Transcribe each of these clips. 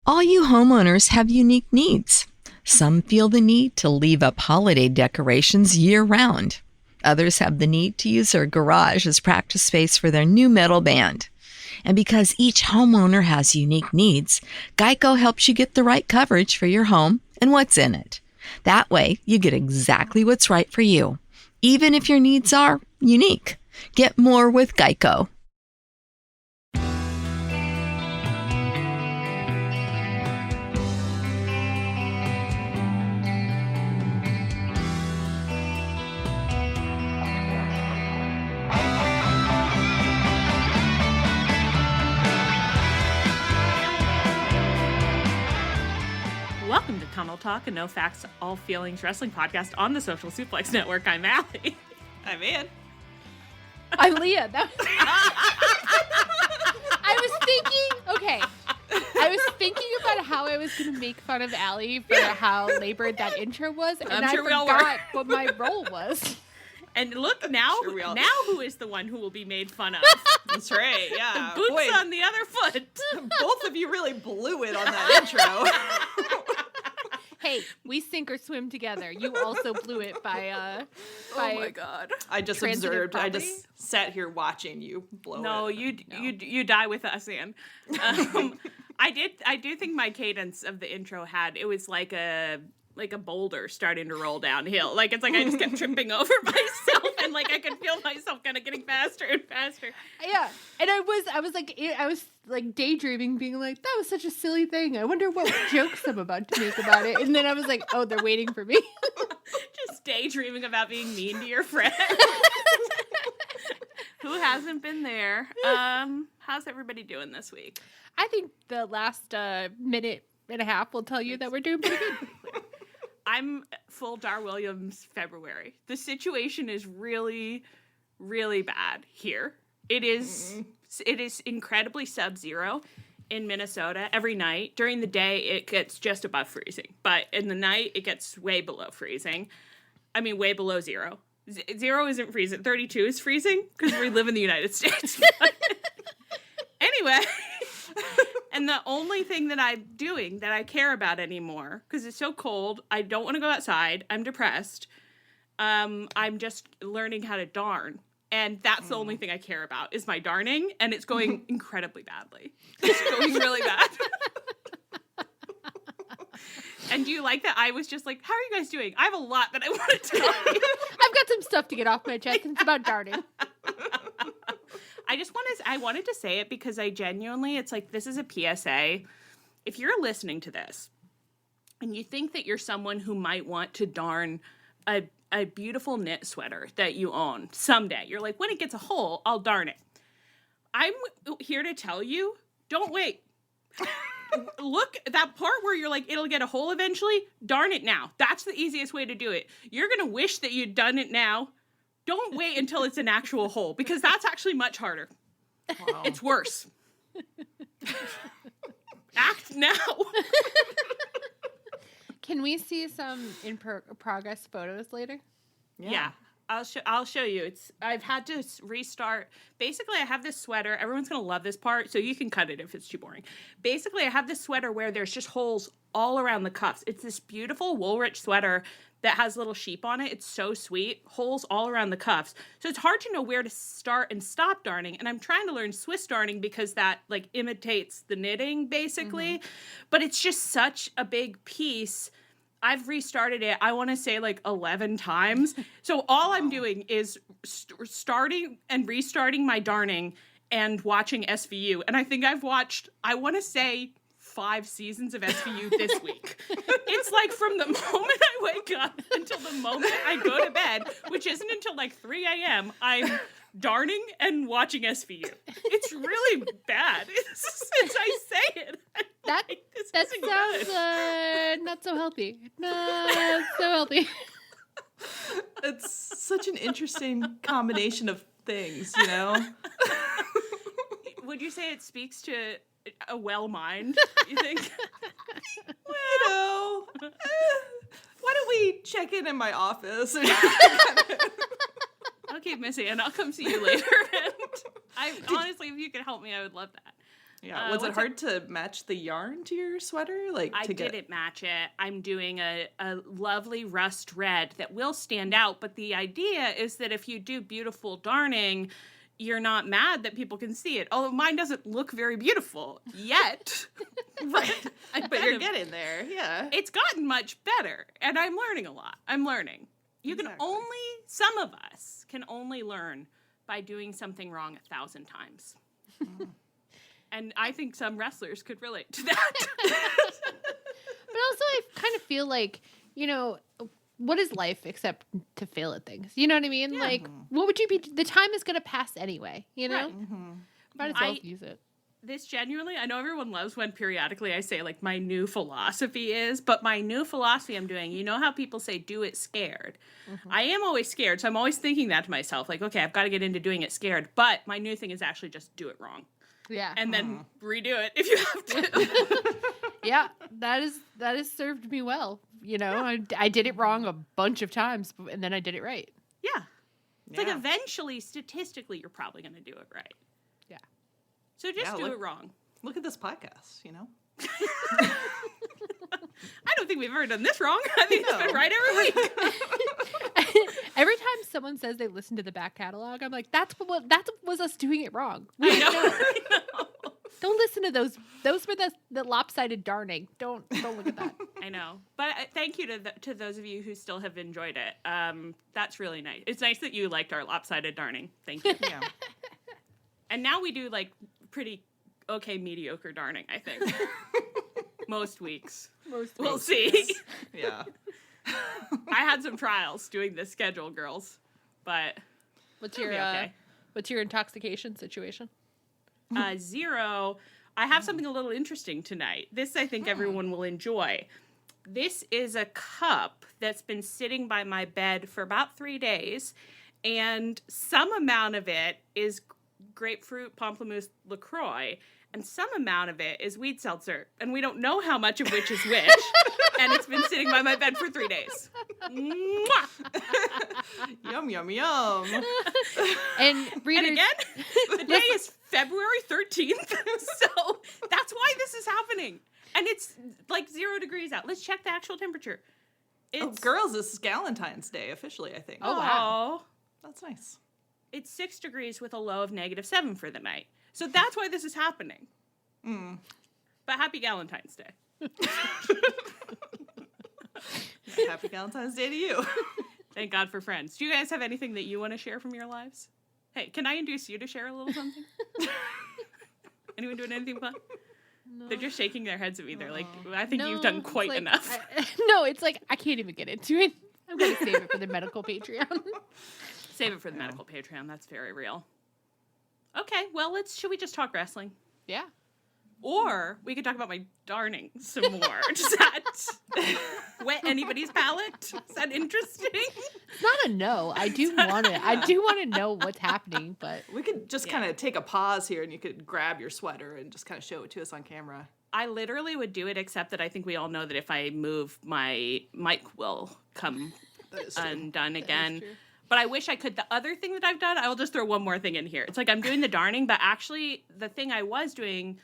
All you homeowners have unique needs. Some feel the need to leave up holiday decorations year-round. Others have the need to use their garage as practice space for their new metal band. And because each homeowner has unique needs, Geico helps you get the right coverage for your home and what's in it. That way, you get exactly what's right for you, even if your needs are unique. Get more with Geico. Welcome to Tunnel Talk, a no facts, all feelings wrestling podcast on the Social Suplex Network. I'm Allie. I'm Ann. I'm Leah. I was thinking about how I was going to make fun of Allie for how labored that intro was, and I forgot what my role was. And look, now who is the one who will be made fun of? That's right, yeah. The boots on the other foot. Both of you really blew it on that intro. Hey, we sink or swim together. You also blew it by oh my god. I just observed. Property? I just sat here watching you blow it. No, you die with us, Ann. I do think my cadence of the intro it was like a boulder starting to roll downhill. Like, it's like I just kept tripping over myself, and like I could feel myself kind of getting faster and faster. Yeah, and I was like daydreaming, being like, that was such a silly thing. I wonder what jokes I'm about to make about it. And then I was like, oh, they're waiting for me. Just daydreaming about being mean to your friend. Who hasn't been there? How's everybody doing this week? I think the last minute and a half will tell you that we're doing pretty good. I'm full Dar Williams February. The situation is really, really bad here. It is incredibly sub-zero in Minnesota every night. During the day, it gets just above freezing. But in the night, it gets way below freezing. I mean, way below zero. Zero isn't freezing. 32 is freezing because we live in the United States. Anyway... And the only thing that I'm doing that I care about anymore, because it's so cold, I don't want to go outside, I'm depressed, I'm just learning how to darn. And that's the only thing I care about, is my darning, and it's going incredibly badly. It's going really bad. And do you like that? I was just like, how are you guys doing? I have a lot that I want to tell you. I've got some stuff to get off my chest, and it's about darning. I wanted to say it because I genuinely, it's like, this is a PSA. If you're listening to this and you think that you're someone who might want to darn a beautiful knit sweater that you own someday, you're like, when it gets a hole, I'll darn it. I'm here to tell you, don't wait. Look, that part where you're like, it'll get a hole eventually, darn it now. That's the easiest way to do it. You're going to wish that you'd done it now. Don't wait until it's an actual hole, because that's actually much harder. Wow. It's worse. Act now. Can we see some in progress photos later? Yeah. I'll show you. I've had to restart. Basically, I have this sweater. Everyone's going to love this part, so you can cut it if it's too boring. Basically, I have this sweater where there's just holes all around the cuffs. It's this beautiful Woolrich sweater that has little sheep on it. It's so sweet. Holes all around the cuffs. So it's hard to know where to start and stop darning. And I'm trying to learn Swiss darning because that like imitates the knitting basically. Mm-hmm. But it's just such a big piece. I've restarted it, I want to say like 11 times. So all I'm doing is starting and restarting my darning and watching SVU. And I think I've watched, I want to say 5 seasons of SVU this week. It's like from the moment I wake up until the moment I go to bed, which isn't until like 3 a.m., I'm darning and watching SVU. It's really bad. Since I say it. That sounds not so healthy. Not so healthy. It's such an interesting combination of things, you know? Would you say it speaks to a well mind, you think? Well, you know, why don't we check in my office? Okay, Missy, and I'll come see you later. And honestly, if you could help me, I would love that. Yeah. Was it hard to match the yarn to your sweater? I didn't match it. I'm doing a lovely rust red that will stand out, but the idea is that if you do beautiful darning, you're not mad that people can see it. Although mine doesn't look very beautiful yet. But you're getting there. Yeah. It's gotten much better, and I'm learning a lot. I'm learning. Some of us can only learn by doing something wrong 1,000 times. And I think some wrestlers could relate to that. But also I kind of feel like, what is life except to fail at things? You know what I mean? Yeah. Like, what would you be? The time is going to pass anyway, Right. Might as well use it. This genuinely, I know everyone loves when periodically I say, like, my new philosophy is, but my new philosophy I'm doing, how people say do it scared. I am always scared, so I'm always thinking that to myself, like, okay, I've got to get into doing it scared, but my new thing is actually just do it wrong. Yeah. And then redo it if you have to. Yeah, that has served me well. I did it wrong a bunch of times, and then I did it right. Yeah. It's like eventually, statistically, you're probably going to do it right. Yeah. So just do it wrong. Look at this podcast, I don't think we've ever done this wrong. I think it's been right every week. Every time someone says they listen to the back catalog, I'm like, that was us doing it wrong. I know. Don't listen to those. Those were the lopsided darning. Don't look at that. I know. But thank you to those of you who still have enjoyed it. That's really nice. It's nice that you liked our lopsided darning. Thank you. Yeah. And now we do like pretty okay mediocre darning, I think. Most weeks. We'll see. Yeah. I had some trials doing this schedule, girls, but what's your intoxication situation? 0. I have something a little interesting tonight. This I think everyone will enjoy. This is a cup that's been sitting by my bed for about 3 days, and some amount of it is grapefruit, pamplemousse, LaCroix, and some amount of it is weed seltzer, and we don't know how much of which is which, and it's been sitting by my bed for 3 days. Yum, yum, yum. And again, the day is February 13th, so that's why this is happening. And it's like 0 degrees out. Let's check the actual temperature. Girls, this is Galentine's Day officially, I think. Oh, wow. That's nice. It's 6 degrees with a low of -7 for the night. So that's why this is happening. But happy Galentine's Day. Happy Galentine's Day to you. Thank God for friends. Do you guys have anything that you want to share from your lives? Hey, can I induce you to share a little something? Anyone doing anything fun? No. They're just shaking their heads at me. They're like, I think you've done quite enough. No, it's like, I can't even get into it. I'm going to save it for the medical Patreon. Save it for the medical Patreon. That's very real. Okay, well, should we just talk wrestling? Yeah. Or we could talk about my darning some more. Does that whet anybody's palate? Is that interesting? It's not a no. I do want to know what's happening, but we could just kind of take a pause here and you could grab your sweater and just kind of show it to us on camera. I literally would do it, except that I think we all know that if I move, my mic will come undone again. But I wish I could. The other thing that I've done, I will just throw one more thing in here. It's like I'm doing the darning, but actually the thing I was doing,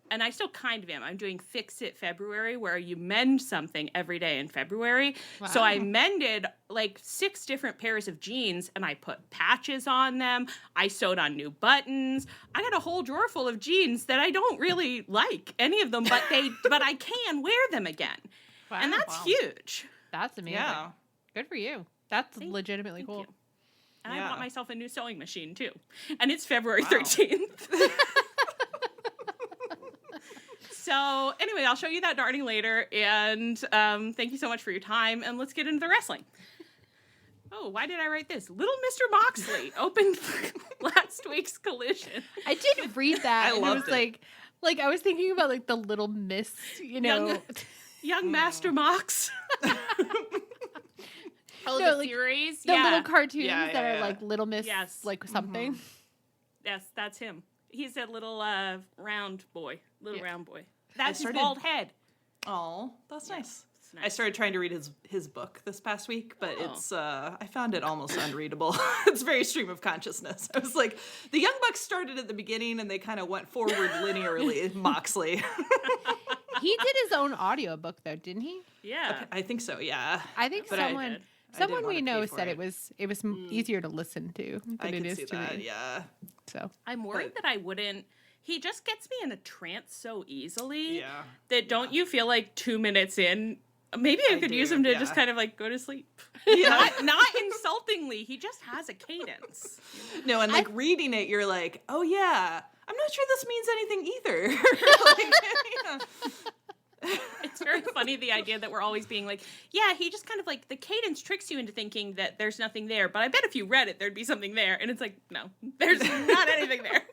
and I still kind of am, I'm doing Fix It February, where you mend something every day in February. Wow. So I mended like 6 different pairs of jeans, and I put patches on them. I sewed on new buttons. I got a whole drawer full of jeans that I don't really like, any of them, but I can wear them again. Wow. And that's huge. That's amazing. Yeah. Good for you. That's legitimately cool. And I bought myself a new sewing machine, too. And it's February 13th. So, anyway, I'll show you that darning later. And thank you so much for your time. And let's get into the wrestling. Oh, why did I write this? Little Mr. Moxley opened last week's Collision. I did read that. I loved it. Like, I was thinking about, like, the Little Miss, Young Master Mox. The series? The little cartoons that are like Little Miss, like something. Mm-hmm. Yes, that's him. He's a little round boy. Round boy. That's his bald head. Oh, that's nice. Nice. I started trying to read his book this past week, but it's I found it almost unreadable. It's very stream of consciousness. I was like, the Young Bucks started at the beginning and they kind of went forward linearly. Moxley. He did his own audiobook though, didn't he? Yeah. I think so, yeah. I think But someone we wanna know pay for said it. it was easier to listen to than I it can is see to that, read. yeah. So I'm worried that I wouldn't. He just gets me in a trance so easily. Yeah. That don't you feel like 2 minutes in, maybe I could use him to just kind of like go to sleep. Yeah. Not insultingly. He just has a cadence. No, and like reading it, you're like, oh yeah, I'm not sure this means anything either. Like, yeah. It's very funny, the idea that we're always being like, yeah, he just kind of like, the cadence tricks you into thinking that there's nothing there, but I bet if you read it, there'd be something there. And it's like, no, there's not anything there.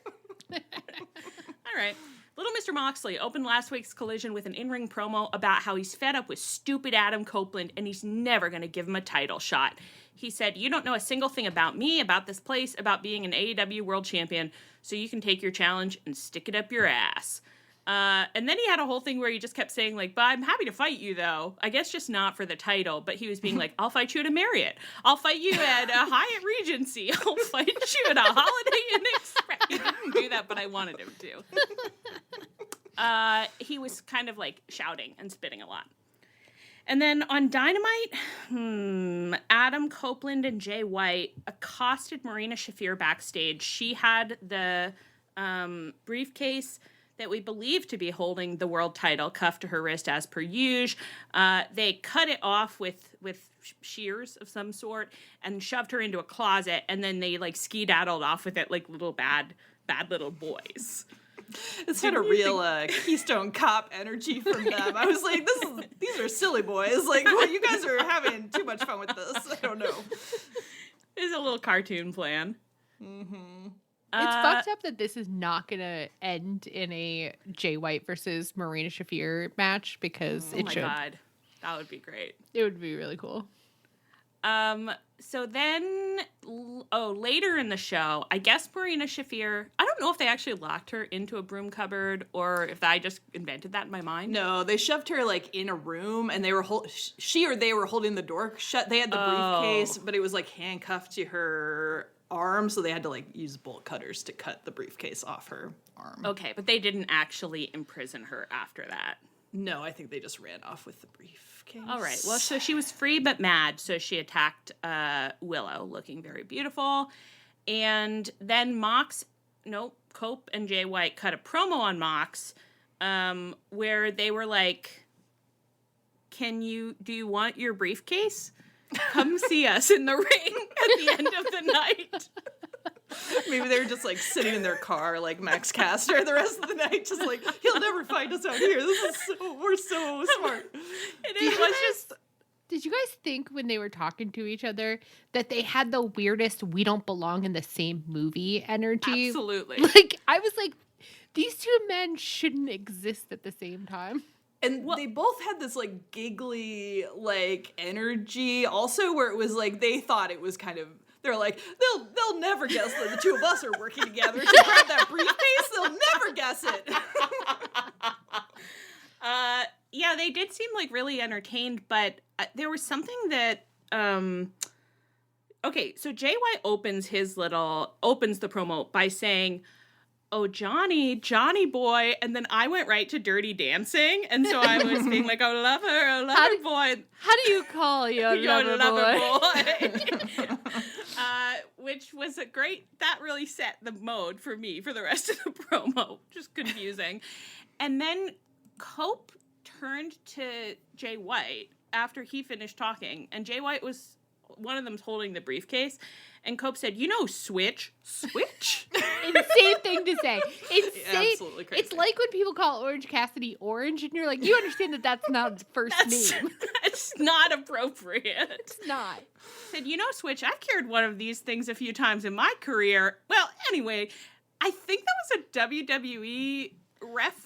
All right. Little Mr. Moxley opened last week's Collision with an in-ring promo about how he's fed up with stupid Adam Copeland and he's never going to give him a title shot. He said, you don't know a single thing about me, about this place, about being an AEW world champion, so you can take your challenge and stick it up your ass. And then he had a whole thing where he just kept saying, like, but I'm happy to fight you, though. I guess just not for the title. But he was being like, I'll fight you at a Marriott. I'll fight you at a Hyatt Regency. I'll fight you at a Holiday Inn Express. He didn't do that, but I wanted him to. He was kind of, like, shouting and spitting a lot. And then on Dynamite, Adam Copeland and Jay White accosted Marina Shafir backstage. She had the briefcase that we believe to be holding the world title cuffed to her wrist as per usual. They cut it off with shears of some sort and shoved her into a closet, and then they like skedaddled off with it like little bad little boys. It's had a real Keystone Cop energy from them. I was like, these are silly boys. Like, well, you guys are having too much fun with this. I don't know. It's a little cartoon plan. Mm-hmm. It's fucked up that this is not going to end in a Jay White versus Marina Shafir match because it should. Oh my God. That would be great. It would be really cool. So then, later in the show, I guess Marina Shafir, I don't know if they actually locked her into a broom cupboard or if I just invented that in my mind. No, they shoved her like in a room and they were they were holding the door shut. They had the briefcase, but it was like handcuffed to her arm, so they had to like use bolt cutters to cut the briefcase off her arm. Okay, but they didn't actually imprison her after that. No, I think they just ran off with the briefcase. All right. Well, so she was free but mad, so she attacked Willow, looking very beautiful. And then Cope and Jay White cut a promo on Mox where they were like, do you want your briefcase? Come see us in the ring at the end of the night. Maybe they were just like sitting in their car like Max Caster the rest of the night, just like, he'll never find us out here. We're so smart. Did you guys think when they were talking to each other that they had the weirdest "we don't belong in the same movie" energy? Absolutely. Like, I was like, these two men shouldn't exist at the same time. And they both had this like giggly like energy also, where it was like they thought it was kind of, they're like, they'll never guess that the two of us are working together to grab that briefcase. They'll never guess it. Yeah, they did seem like really entertained, but there was something that okay, so Jay White opens the promo by saying, "Oh, Johnny boy," and then I went right to Dirty Dancing, and so I was being like, "Oh, lover boy." How do you call your lover boy? Which was that really set the mode for me for the rest of the promo, just confusing. And then Cope turned to Jay White after he finished talking, and Jay White was, one of them's holding the briefcase, and Cope said, switch? Insane thing to say. Insane. Absolutely crazy. It's like when people call Orange Cassidy Orange, and you're like, you understand that that's not his first name. That's not appropriate. It's not. Said, switch, I've carried one of these things a few times in my career. Well, anyway, I think that was a WWE reference.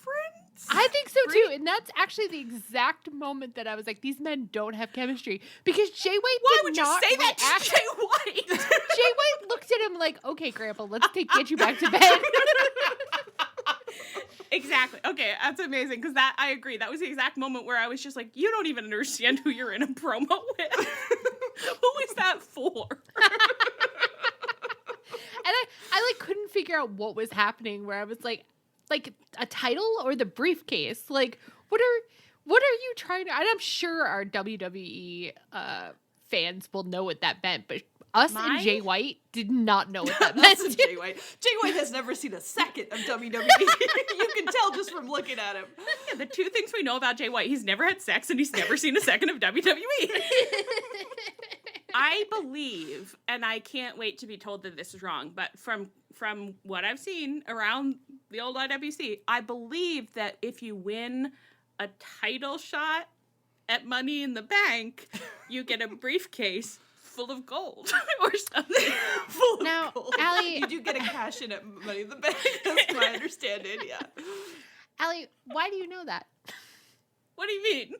I think so too, and that's actually the exact moment that I was like, these men don't have chemistry, because Jay White Why did would not you say that react. to Jay White? Jay White looked at him like, okay, Grandpa, let's get you back to bed. Exactly. Okay, that's amazing because that I agree. That was the exact moment where I was just like, you don't even understand who you're in a promo with. Who is that for? And I like couldn't figure out what was happening. Where I was like a title or the briefcase. Like what are you trying to? And I'm sure our WWE fans will know what that meant, but us and Jay White did not know what that meant. Us and Jay White. Jay White has never seen a second of WWE. You can tell just from looking at him. Yeah, the two things we know about Jay White: he's never had sex and he's never seen a second of WWE. I believe, and I can't wait to be told that this is wrong, but from what I've seen around the old IWC, I believe that if you win a title shot at Money in the Bank, you get a briefcase full of gold or something. Full now, of gold. Allie, you do get a cash in at Money in the Bank. That's my understanding. Yeah. Allie, why do you know that? What do you mean?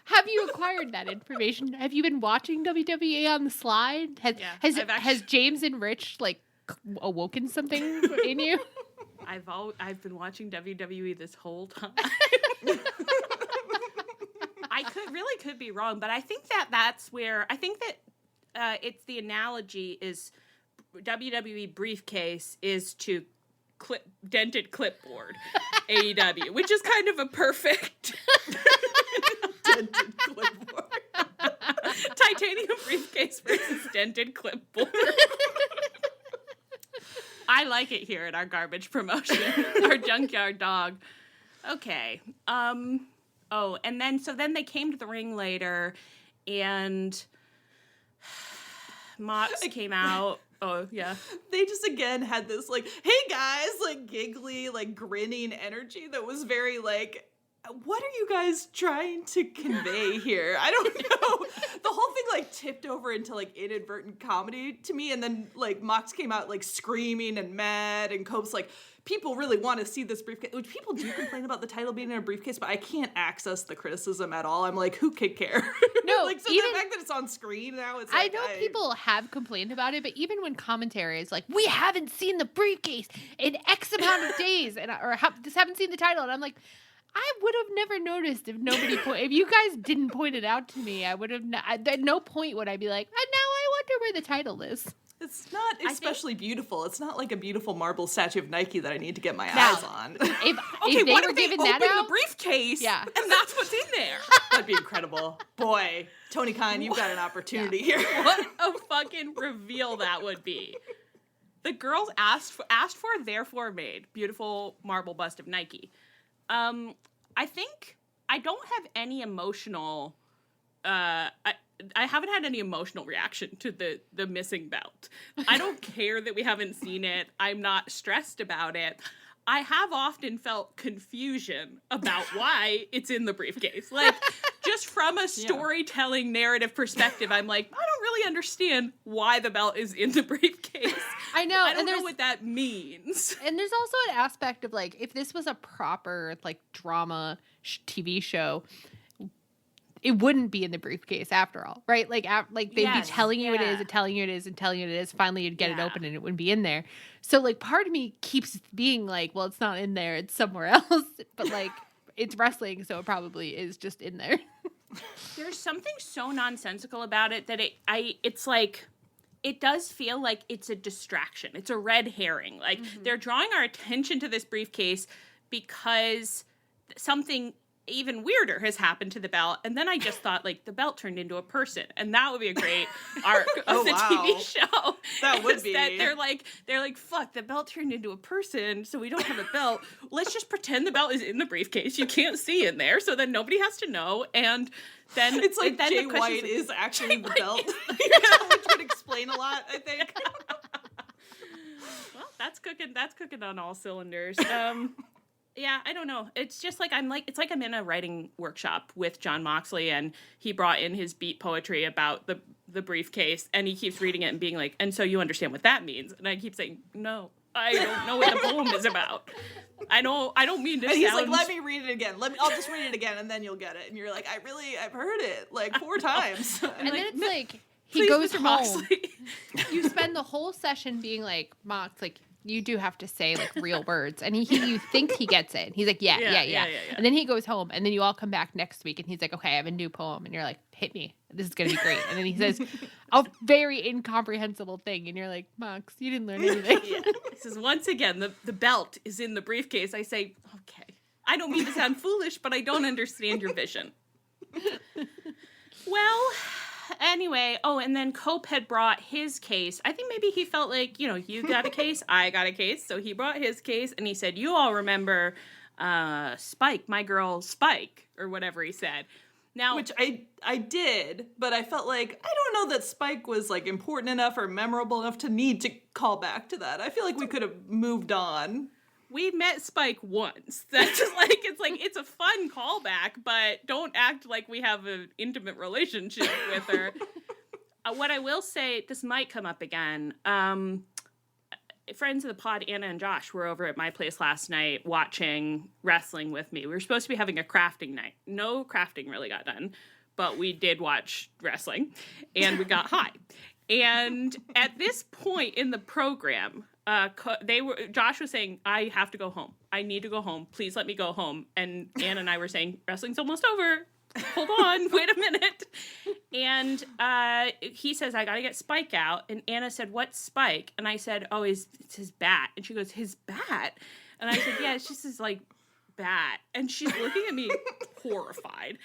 Have you acquired that information? Have you been watching WWE on the slide? Has James and Rich like awoken something in you? I've been watching WWE this whole time. I could be wrong, but I think that's where I think that it's the analogy is WWE briefcase is to dented clipboard AEW, which is kind of a perfect Dented clipboard. Titanium briefcase versus dented clipboard. I like it here at our garbage promotion, our junkyard dog. Okay. Oh, and then they came to the ring later, and Mox came out. Oh, yeah. They just, again, had this, like, hey, guys, like, giggly, like, grinning energy that was very, like, what are you guys trying to convey here? I don't know. The whole thing, like, tipped over into, like, inadvertent comedy to me, and then, like, Mox came out, like, screaming and mad, and Cope's like, people really want to see this briefcase, which people do complain about the title being in a briefcase, but I can't access the criticism at all. I'm like, who could care? No, like, so even the fact that it's on screen now, it's like, I know people have complained about it, but even when commentary is like, we haven't seen the briefcase in X amount of days, and just haven't seen the title, and I'm like, I would have never noticed if if you guys didn't point it out to me. I would have at no point would I be like, now I wonder where the title is. It's not especially beautiful. It's not like a beautiful marble statue of Nike that I need to get my eyes on. If okay, they what were if they giving open that out, the briefcase? Yeah. And that's what's in there. That'd be incredible. Boy, Tony Khan, you've got an opportunity here. What a fucking reveal that would be. The girls asked for, therefore made. Beautiful marble bust of Nike. I think I don't have any emotional. I haven't had any emotional reaction to the missing belt. I don't care that we haven't seen it. I'm not stressed about it. I have often felt confusion about why it's in the briefcase. Like, just from a storytelling narrative perspective, I'm like, I don't really understand why the belt is in the briefcase. I know. I don't know what that means. And there's also an aspect of, like, if this was a proper, like, drama TV show, it wouldn't be in the briefcase after all, right? Like, they'd be telling you it is, and telling you it is, and telling you it is. Finally, you'd get it open, and it wouldn't be in there. So, like, part of me keeps being like, well, it's not in there; it's somewhere else. But like, it's wrestling, so it probably is just in there. There's something so nonsensical about it that it's like, it does feel like it's a distraction. It's a red herring. Like, they're drawing our attention to this briefcase because something even weirder has happened to the belt, and then I just thought, like, the belt turned into a person, and that would be a great arc of the TV show. That would be. That they're like, fuck, the belt turned into a person, so we don't have a belt. Let's just pretend the belt is in the briefcase. You can't see in there, so then nobody has to know, and then it's like then Jay the White is actually the belt, which would explain a lot, I think. Well, that's cooking on all cylinders. Yeah, I don't know. It's just like it's like I'm in a writing workshop with Jon Moxley, and he brought in his beat poetry about the briefcase, and he keeps reading it and being like, and so you understand what that means? And I keep saying, no, I don't know what the poem is about. I don't mean to. And he's like, let me read it again. I'll just read it again, and then you'll get it. And you're like, I've heard it like 4 times. And then it's like, he please, goes Mr. home. Moxley. You spend the whole session being like, Mox, like, You do have to say like real words, and you think he gets it. He's like, yeah. And then he goes home, and then you all come back next week, and he's like, okay, I have a new poem, and you're like, hit me, this is gonna be great. And then he says a very incomprehensible thing, and you're like, Max, you didn't learn anything. He says, once again, the belt is in the briefcase. I say, okay, I don't mean to sound foolish, but I don't understand your vision. Well, anyway, and then Cope had brought his case. I think maybe he felt like, you got a case, I got a case. So he brought his case, and he said, you all remember Spike, my girl Spike, or whatever he said. Now, which I did, but I felt like, I don't know that Spike was, like, important enough or memorable enough to need to call back to that. I feel like we could have moved on. We met Spike once. That's just it's a fun callback, but don't act like we have an intimate relationship with her. What I will say, this might come up again. Friends of the pod, Anna and Josh, were over at my place last night watching wrestling with me. We were supposed to be having a crafting night. No crafting really got done, but we did watch wrestling, and we got high. And at this point in the program, Josh was saying, I have to go home. I need to go home. Please let me go home. And Anna and I were saying, wrestling's almost over. Hold on. Wait a minute. And he says, I got to get Spike out. And Anna said, what's Spike? And I said, it's his bat. And she goes, his bat? And I said, yeah, it's just his, bat. And she's looking at me horrified.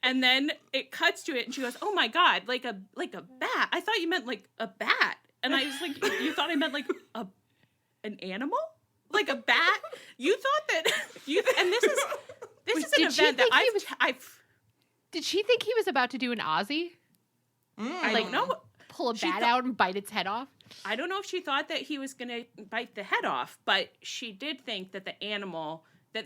And then it cuts to it, and she goes, oh, my God, like a bat. I thought you meant, a bat. And I was like, you thought I meant, an animal? Like a bat? You thought that and this is an event that Did she think he was about to do an Aussie? I don't know. Pull a bat out and bite its head off? I don't know if she thought that he was going to bite the head off, but she did think that that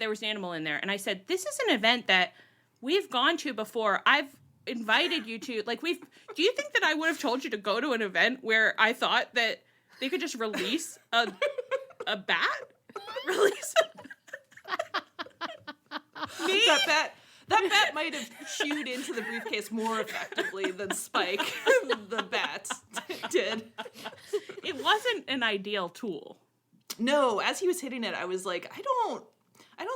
there was an animal in there. And I said, this is an event that we've gone to before. I've invited you to, do you think that I would have told you to go to an event where I thought that they could just release a bat? Release That bat might have chewed into the briefcase more effectively than Spike, the bat, did. It wasn't an ideal tool. No, as he was hitting it, I was like, I don't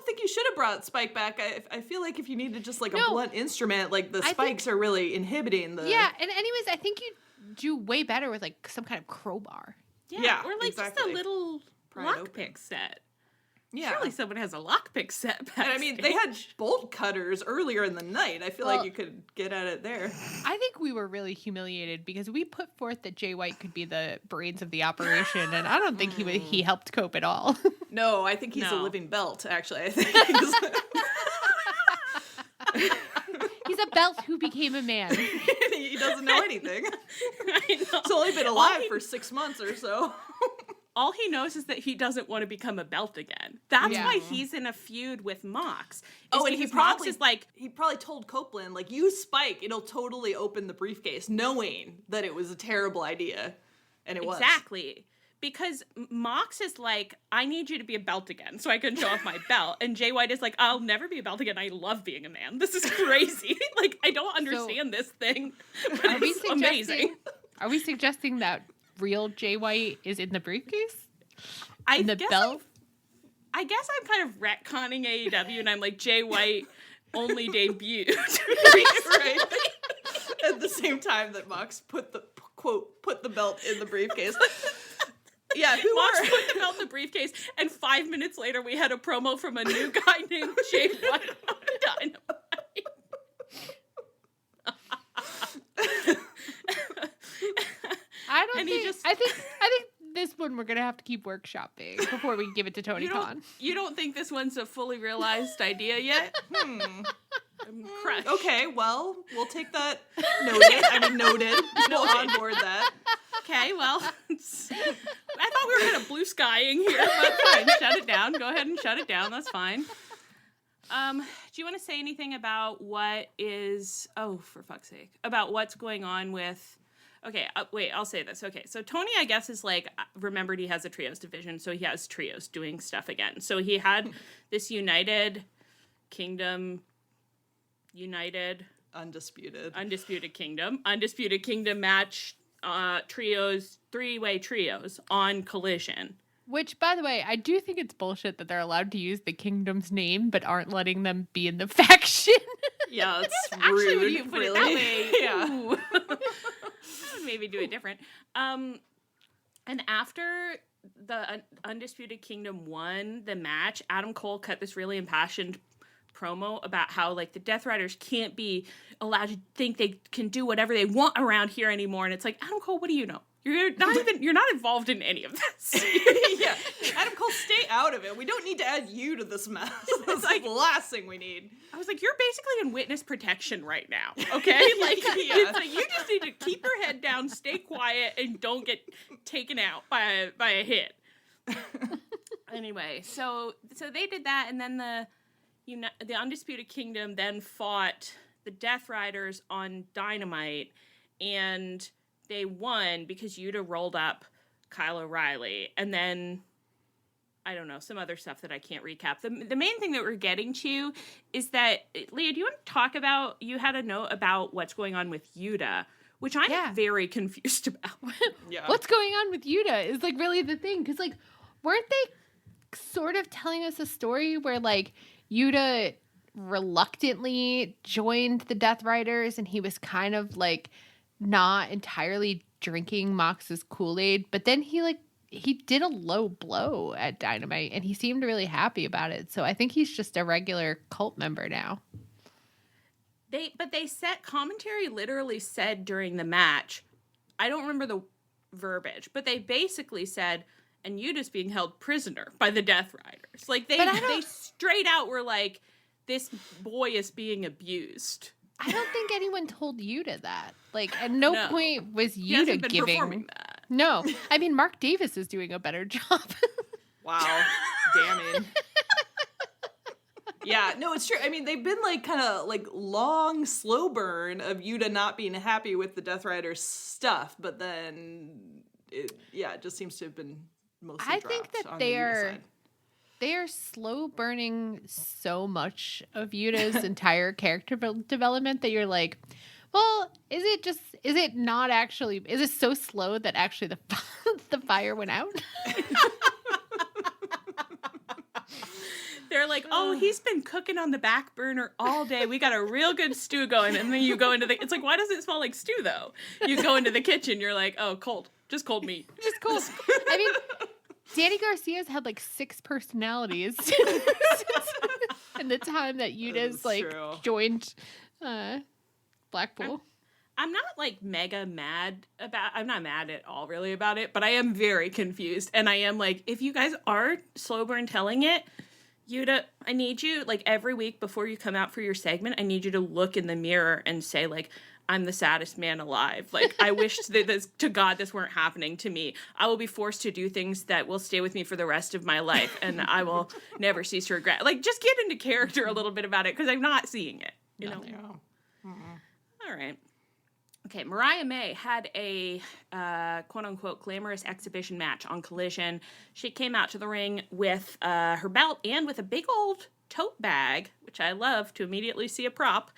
think you should have brought Spike back. I feel like if you needed just a blunt instrument, the spikes are really inhibiting the... Yeah, and anyways, I think you do way better with some kind of crowbar. Yeah, or exactly. Just a little lockpick set. Yeah. Surely someone has a lockpick set backstage. And I mean, they had bolt cutters earlier in the night. I feel like you could get at it there. I think we were really humiliated because we put forth that Jay White could be the brains of the operation, and I don't think he helped Cope at all. No, I think he's a living belt, actually. I think he's a belt who became a man. He doesn't know anything. I know. He's only been alive for 6 months or so. All he knows is that he doesn't want to become a belt again. That's why he's in a feud with Mox. And he probably is he probably told Copeland, use Spike, it'll totally open the briefcase, knowing that it was a terrible idea. And it was. Exactly. Because Mox is like, I need you to be a belt again so I can show off my belt. And Jay White is like, I'll never be a belt again. I love being a man. This is crazy. I don't understand this thing. But it's amazing. Are we suggesting that real Jay White is in the briefcase? I guess I'm kind of retconning AEW, and I'm like, Jay White only debuted. right. At the same time that Mox put the belt in the briefcase. Yeah, Mox put the belt in the briefcase, and 5 minutes later we had a promo from a new guy named Jay White on Dynamite. I think this one we're gonna have to keep workshopping before we give it to Tony Khan. You don't think this one's a fully realized idea yet? I'm crushed. Okay, well, we'll take that noted. We'll onboard that. Okay, well, I thought we were kind of blue skying here, but fine. Shut it down. Go ahead and shut it down. That's fine. Do you want to say anything about what is? Oh, for fuck's sake! About what's going on with? Okay, wait, I'll say this. Okay, so Tony, I guess, is remembered he has a trios division, so he has trios doing stuff again. So he had this Undisputed Kingdom match, trios, 3-way trios on Collision. Which, by the way, I do think it's bullshit that they're allowed to use the kingdom's name, but aren't letting them be in the faction. Yeah, it's Actually, rude. when you put really. it that way, Yeah. ooh. I would maybe do it different. And after the Undisputed Kingdom won the match, Adam Cole cut this really impassioned promo about how, like, the Death Riders can't be allowed to think they can do whatever they want around here anymore. And it's like, Adam Cole, what do you know? You're not involved in any of this. Yeah. Adam Cole, stay out of it. We don't need to add you to this mess. That's like the last thing we need. I was like, you're basically in witness protection right now, okay? Like, it's like, you just need to keep your head down, stay quiet, and don't get taken out by a hit. Anyway, so they did that, and then the Undisputed Kingdom then fought the Death Riders on Dynamite, and they won because Yuta rolled up Kyle O'Reilly, and then, I don't know, some other stuff that I can't recap. The main thing that we're getting to is that, Leah, do you want to talk about, you had a note about what's going on with Yuta, which I'm very confused about. Yeah. What's going on with Yuta is, like, really the thing. Because, like, weren't they sort of telling us a story where, like, Yuta reluctantly joined the Death Riders and he was kind of, like, not entirely drinking Mox's Kool-Aid, but then he did a low blow at Dynamite and he seemed really happy about it. So I think he's just a regular cult member now. They said, commentary literally said during the match, I don't remember the verbiage, but they basically said, and Yuta's being held prisoner by the Death Riders. Like, they straight out were like, this boy is being abused. I don't think anyone told Yuta that. Like, at no point was Yuta giving performing that. No. I mean, Mark Davis is doing a better job. Wow. Damning. Yeah, no, it's true. I mean, they've been, like, kind of, like, long, slow burn of Yuta not being happy with the Death Riders stuff, but then, it just seems to have been mostly dropped. I think that they are slow burning so much of Yuta's entire character development that you're like, well, is it so slow that actually the fire went out? They're like, oh, he's been cooking on the back burner all day. We got a real good stew going. And then you go into it's like, why does it smell like stew though? You go into the kitchen, you're like, oh, cold. Just cold meat. Just cold. I mean, Danny Garcia's had like 6 personalities in the time that Yuta's joined Blackpool. I'm not like mega mad I'm not mad at all really about it, but I am very confused. And I am like, if you guys are slow burn telling it, Yuta, I need you, like, every week before you come out for your segment, I need you to look in the mirror and say, like, I'm the saddest man alive. Like, I wish to God this weren't happening to me. I will be forced to do things that will stay with me for the rest of my life, and I will never cease to regret. Like, just get into character a little bit about it, because I'm not seeing it, you know? Yeah. All right. Okay, Mariah May had a quote-unquote glamorous exhibition match on Collision. She came out to the ring with her belt and with a big old tote bag, which I love to immediately see a prop.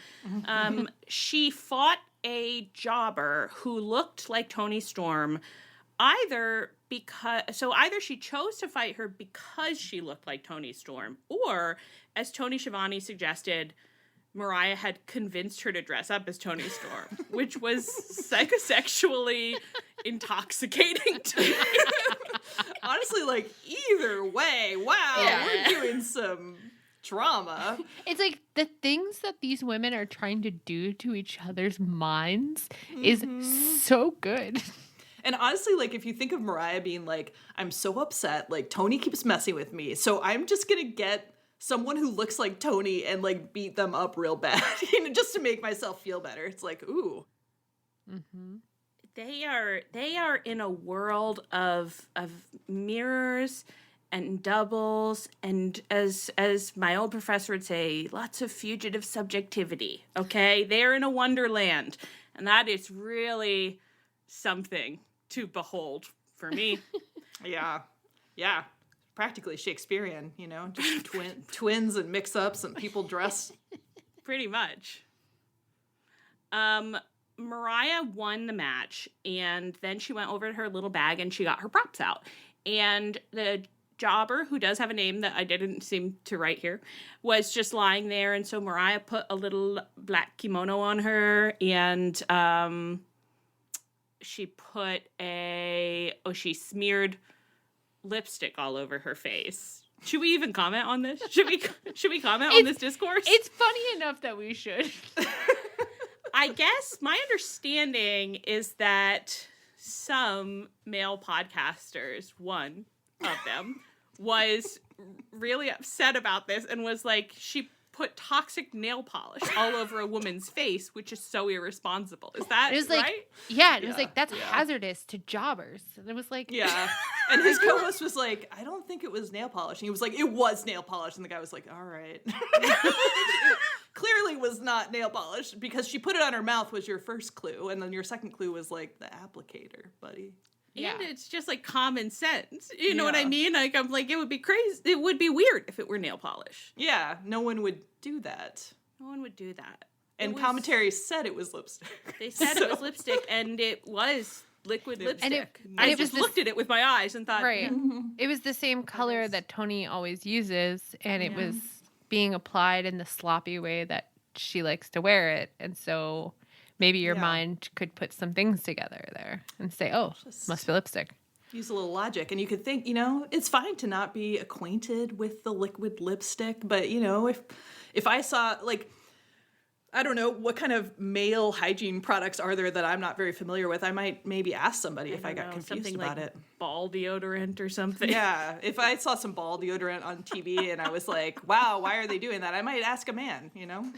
She fought a jobber who looked like Toni Storm, either she chose to fight her because she looked like Toni Storm, or, as Tony Schiavone suggested, Mariah had convinced her to dress up as Toni Storm, which was psychosexually intoxicating to me. Honestly, like, either way, wow, we're doing some drama. It's like the things that these women are trying to do to each other's minds is so good. And honestly, like, if you think of Mariah being like, I'm so upset, like, Toni keeps messing with me, so I'm just gonna get someone who looks like Toni and, like, beat them up real bad, you know, just to make myself feel better. It's like, ooh. Mm-hmm. They are in a world of mirrors and doubles, and as my old professor would say, lots of fugitive subjectivity. Okay, they are in a wonderland, and that is really something to behold for me. Yeah. Practically Shakespearean, you know, just twins and mix-ups and people dressed. Pretty much. Mariah won the match, and then she went over to her little bag and she got her props out. And the jobber, who does have a name that I didn't seem to write here, was just lying there. And so Mariah put a little black kimono on her, and she smeared lipstick all over her face. Should we even comment on this? Should we comment on this discourse? It's funny enough that we should. I guess my understanding is that some male podcasters, one of them, was really upset about this and was like, she put toxic nail polish all over a woman's face, which is so irresponsible. Is that it was like, right? Yeah, it was like, that's hazardous to jobbers. And it was like... Yeah. And his co-host was like, I don't think it was nail polish. And he was like, it was nail polish. And the guy was like, all right. It clearly was not nail polish, because she put it on her mouth was your first clue. And then your second clue was like the applicator, buddy. And it's just like common sense. You know what I mean? Like, I'm like, it would be crazy. It would be weird if it were nail polish. Yeah, no one would do that. No one would do that. And commentary said it was lipstick. They said it was lipstick, and it was liquid lipstick. And I just looked at it with my eyes and thought, right. It was the same color that Toni always uses, and it was being applied in the sloppy way that she likes to wear it. And so maybe your mind could put some things together there and say, oh, must be lipstick. Use a little logic. And you could think, you know, it's fine to not be acquainted with the liquid lipstick. But, you know, if I saw, like, I don't know, what kind of male hygiene products are there that I'm not very familiar with? I might maybe ask somebody if I got confused about it. Ball deodorant or something. Yeah. If I saw some ball deodorant on TV and I was like, wow, why are they doing that? I might ask a man, you know?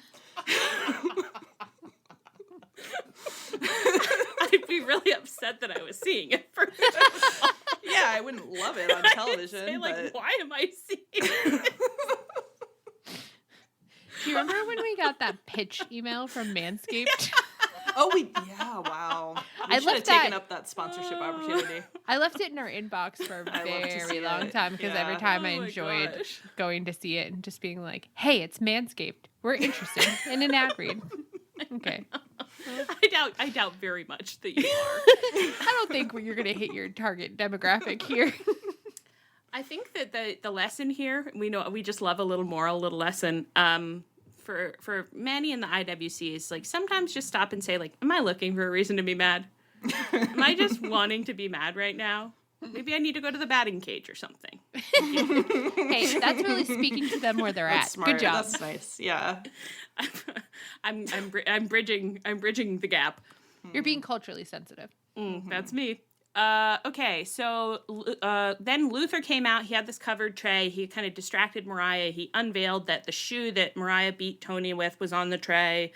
I'd be really upset that I was seeing it first. Yeah, I wouldn't love it on television. Say, like, why am I seeing it? Do you remember when we got that pitch email from Manscaped? Oh, wow. We should have taken up that sponsorship opportunity. I left it in our inbox for a very long time, because every time I enjoyed going to see it and just being like, hey, it's Manscaped. We're interested in an ad read. Okay. I doubt very much that you are. I don't think you're going to hit your target demographic here. I think that the lesson here, we just love a little moral, a little lesson. For many in the IWC is like, sometimes just stop and say, like, am I looking for a reason to be mad? Am I just wanting to be mad right now? Maybe I need to go to the batting cage or something. Hey, that's really speaking to them where they're at. Smart. Good job. That's nice. Yeah. I'm bridging the gap. You're being culturally sensitive. That's me. Okay, so then Luther came out. He had this covered tray. He kind of distracted Mariah. He unveiled that the shoe that Mariah beat Toni with was on the tray.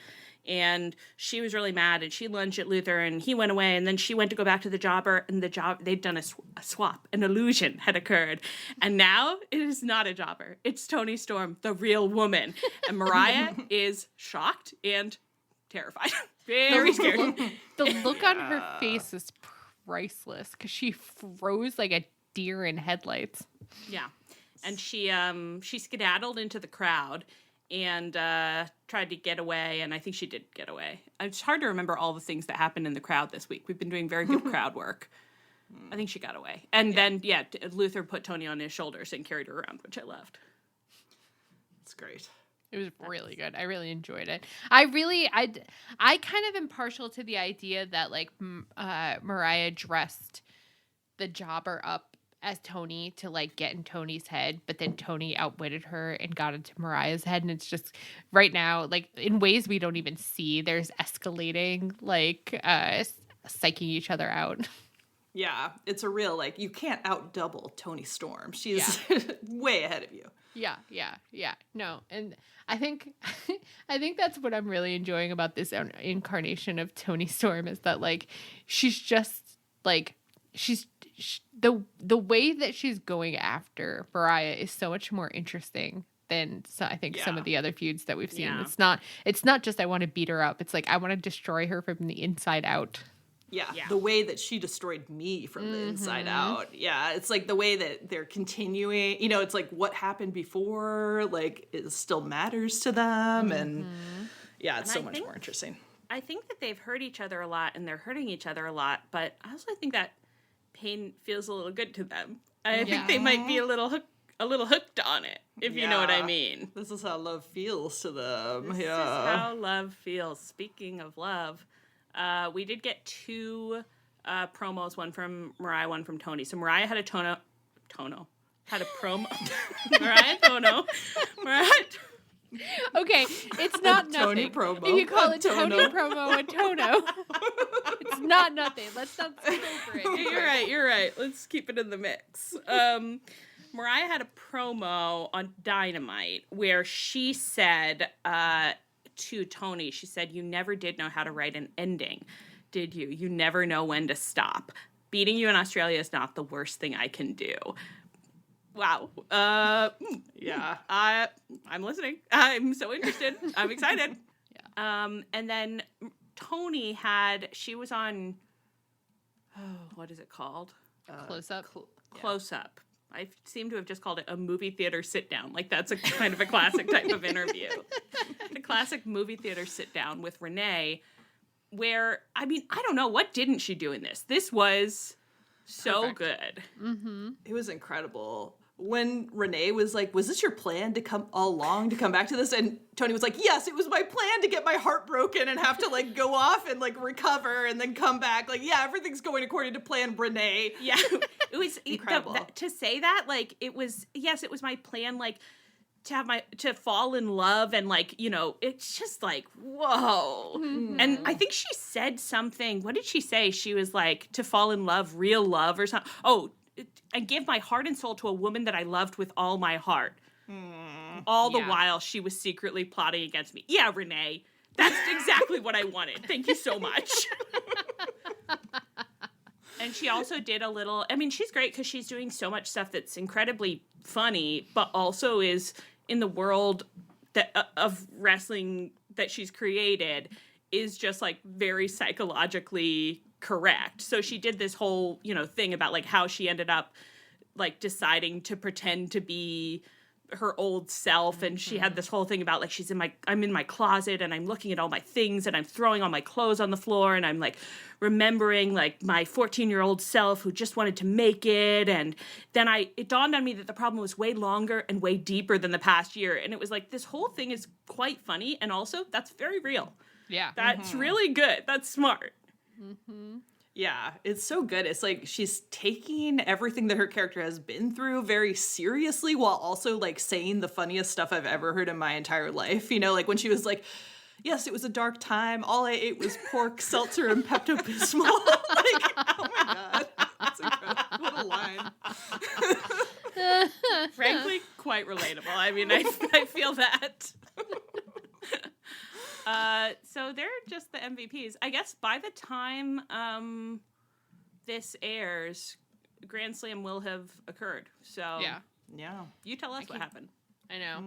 And she was really mad, and she lunged at Luther, and he went away. And then she went to go back to the jobber, and they'd done a swap. An illusion had occurred. And now it is not a jobber. It's Toni Storm, the real woman. And Mariah is shocked and terrified. Very scared. The look on her face is priceless, because she froze like a deer in headlights. Yeah. And she skedaddled into the crowd and tried to get away, and I think she did get away. It's hard to remember all the things that happened in the crowd this week. We've been doing very good crowd work. I think she got away. And then, Luther put Toni on his shoulders and carried her around, which I loved. It's great. It was really good. I really enjoyed it. I kind of am partial to the idea that, like, Mariah dressed the jobber up as Toni to, like, get in Toni's head, but then Toni outwitted her and got into Mariah's head. And it's just right now, like, in ways we don't even see, there's escalating, like, psyching each other out. Yeah, it's a real, like, you can't out-double Toni Storm. She's way ahead of you. Yeah. No, and I think that's what I'm really enjoying about this incarnation of Toni Storm, is that, like, she's just, like, the way that she's going after Mariah is so much more interesting than I think some of the other feuds that we've seen. Yeah. It's not just I want to beat her up. It's like I want to destroy her from the inside out. Yeah, the way that she destroyed me from the inside out. Yeah, it's like the way that they're continuing. You know, it's like what happened before, like, it still matters to them. And it's so much more interesting. I think that they've hurt each other a lot, and they're hurting each other a lot. But I also think that pain feels a little good to them. I think they might be a little hooked on it, if you know what I mean. This is how love feels to them. This is how love feels. Speaking of love, we did get 2 promos, one from Mariah, one from Toni. So Mariah had a promo. Mariah. Okay, it's not Toni nothing. promo. If you call A it Toni tono. promo a tono, it's not nothing. Let's not skip over it. You're right. Let's keep it in the mix. Mariah had a promo on Dynamite where she said to Toni, she said, "You never did know how to write an ending, did you? You never know when to stop. Beating you in Australia is not the worst thing I can do." Wow. Yeah. I'm listening. I'm so interested. I'm excited. Yeah. And then Toni she was on, what is it called? Close up. Close Up. I seem to have just called it a movie theater sit down. Like that's a kind of a classic type of interview. The classic movie theater sit down with Renee, where, I mean, I don't know, what didn't she do in this? This was so good. Mm-hmm. It was incredible. When Renee was like, "Was this your plan to come all along to come back to this?" And Toni was like, "Yes, it was my plan to get my heart broken and have to like go off and like recover and then come back. Like, yeah, everything's going according to plan, Renee." Yeah, it was Incredible. To say that, like, it was my plan, like, to fall in love, and like, you know, it's just like, whoa. Mm-hmm. And I think she said something. What did she say? She was like, to fall in love, real love, or something. Oh, and give my heart and soul to a woman that I loved with all my heart. All the while she was secretly plotting against me. Yeah, Renee, that's exactly what I wanted. Thank you so much. And she also did a little, I mean, she's great because she's doing so much stuff that's incredibly funny, but also is in the world of wrestling that she's created is just like very psychologically correct. So she did this whole, you know, thing about like how she ended up like deciding to pretend to be her old self, and she had this whole thing about like I'm in my closet and I'm looking at all my things and I'm throwing all my clothes on the floor and I'm like remembering like my 14-year-old self who just wanted to make it. And then it dawned on me that the problem was way longer and way deeper than the past year, and it was like this whole thing is quite funny, and also that's very real. Yeah. That's really good. That's smart. Mm-hmm. Yeah, it's so good. It's like she's taking everything that her character has been through very seriously while also like saying the funniest stuff I've ever heard in my entire life. You know, like when she was like, "Yes, it was a dark time. All I ate was pork, seltzer, and Pepto-Bismol." Like, oh my God. That's incredible. What a line. Frankly, quite relatable. I mean, I feel that. So they're just the MVPs. I guess by the time this airs, Grand Slam will have occurred. So Yeah. You tell us what happened. I know.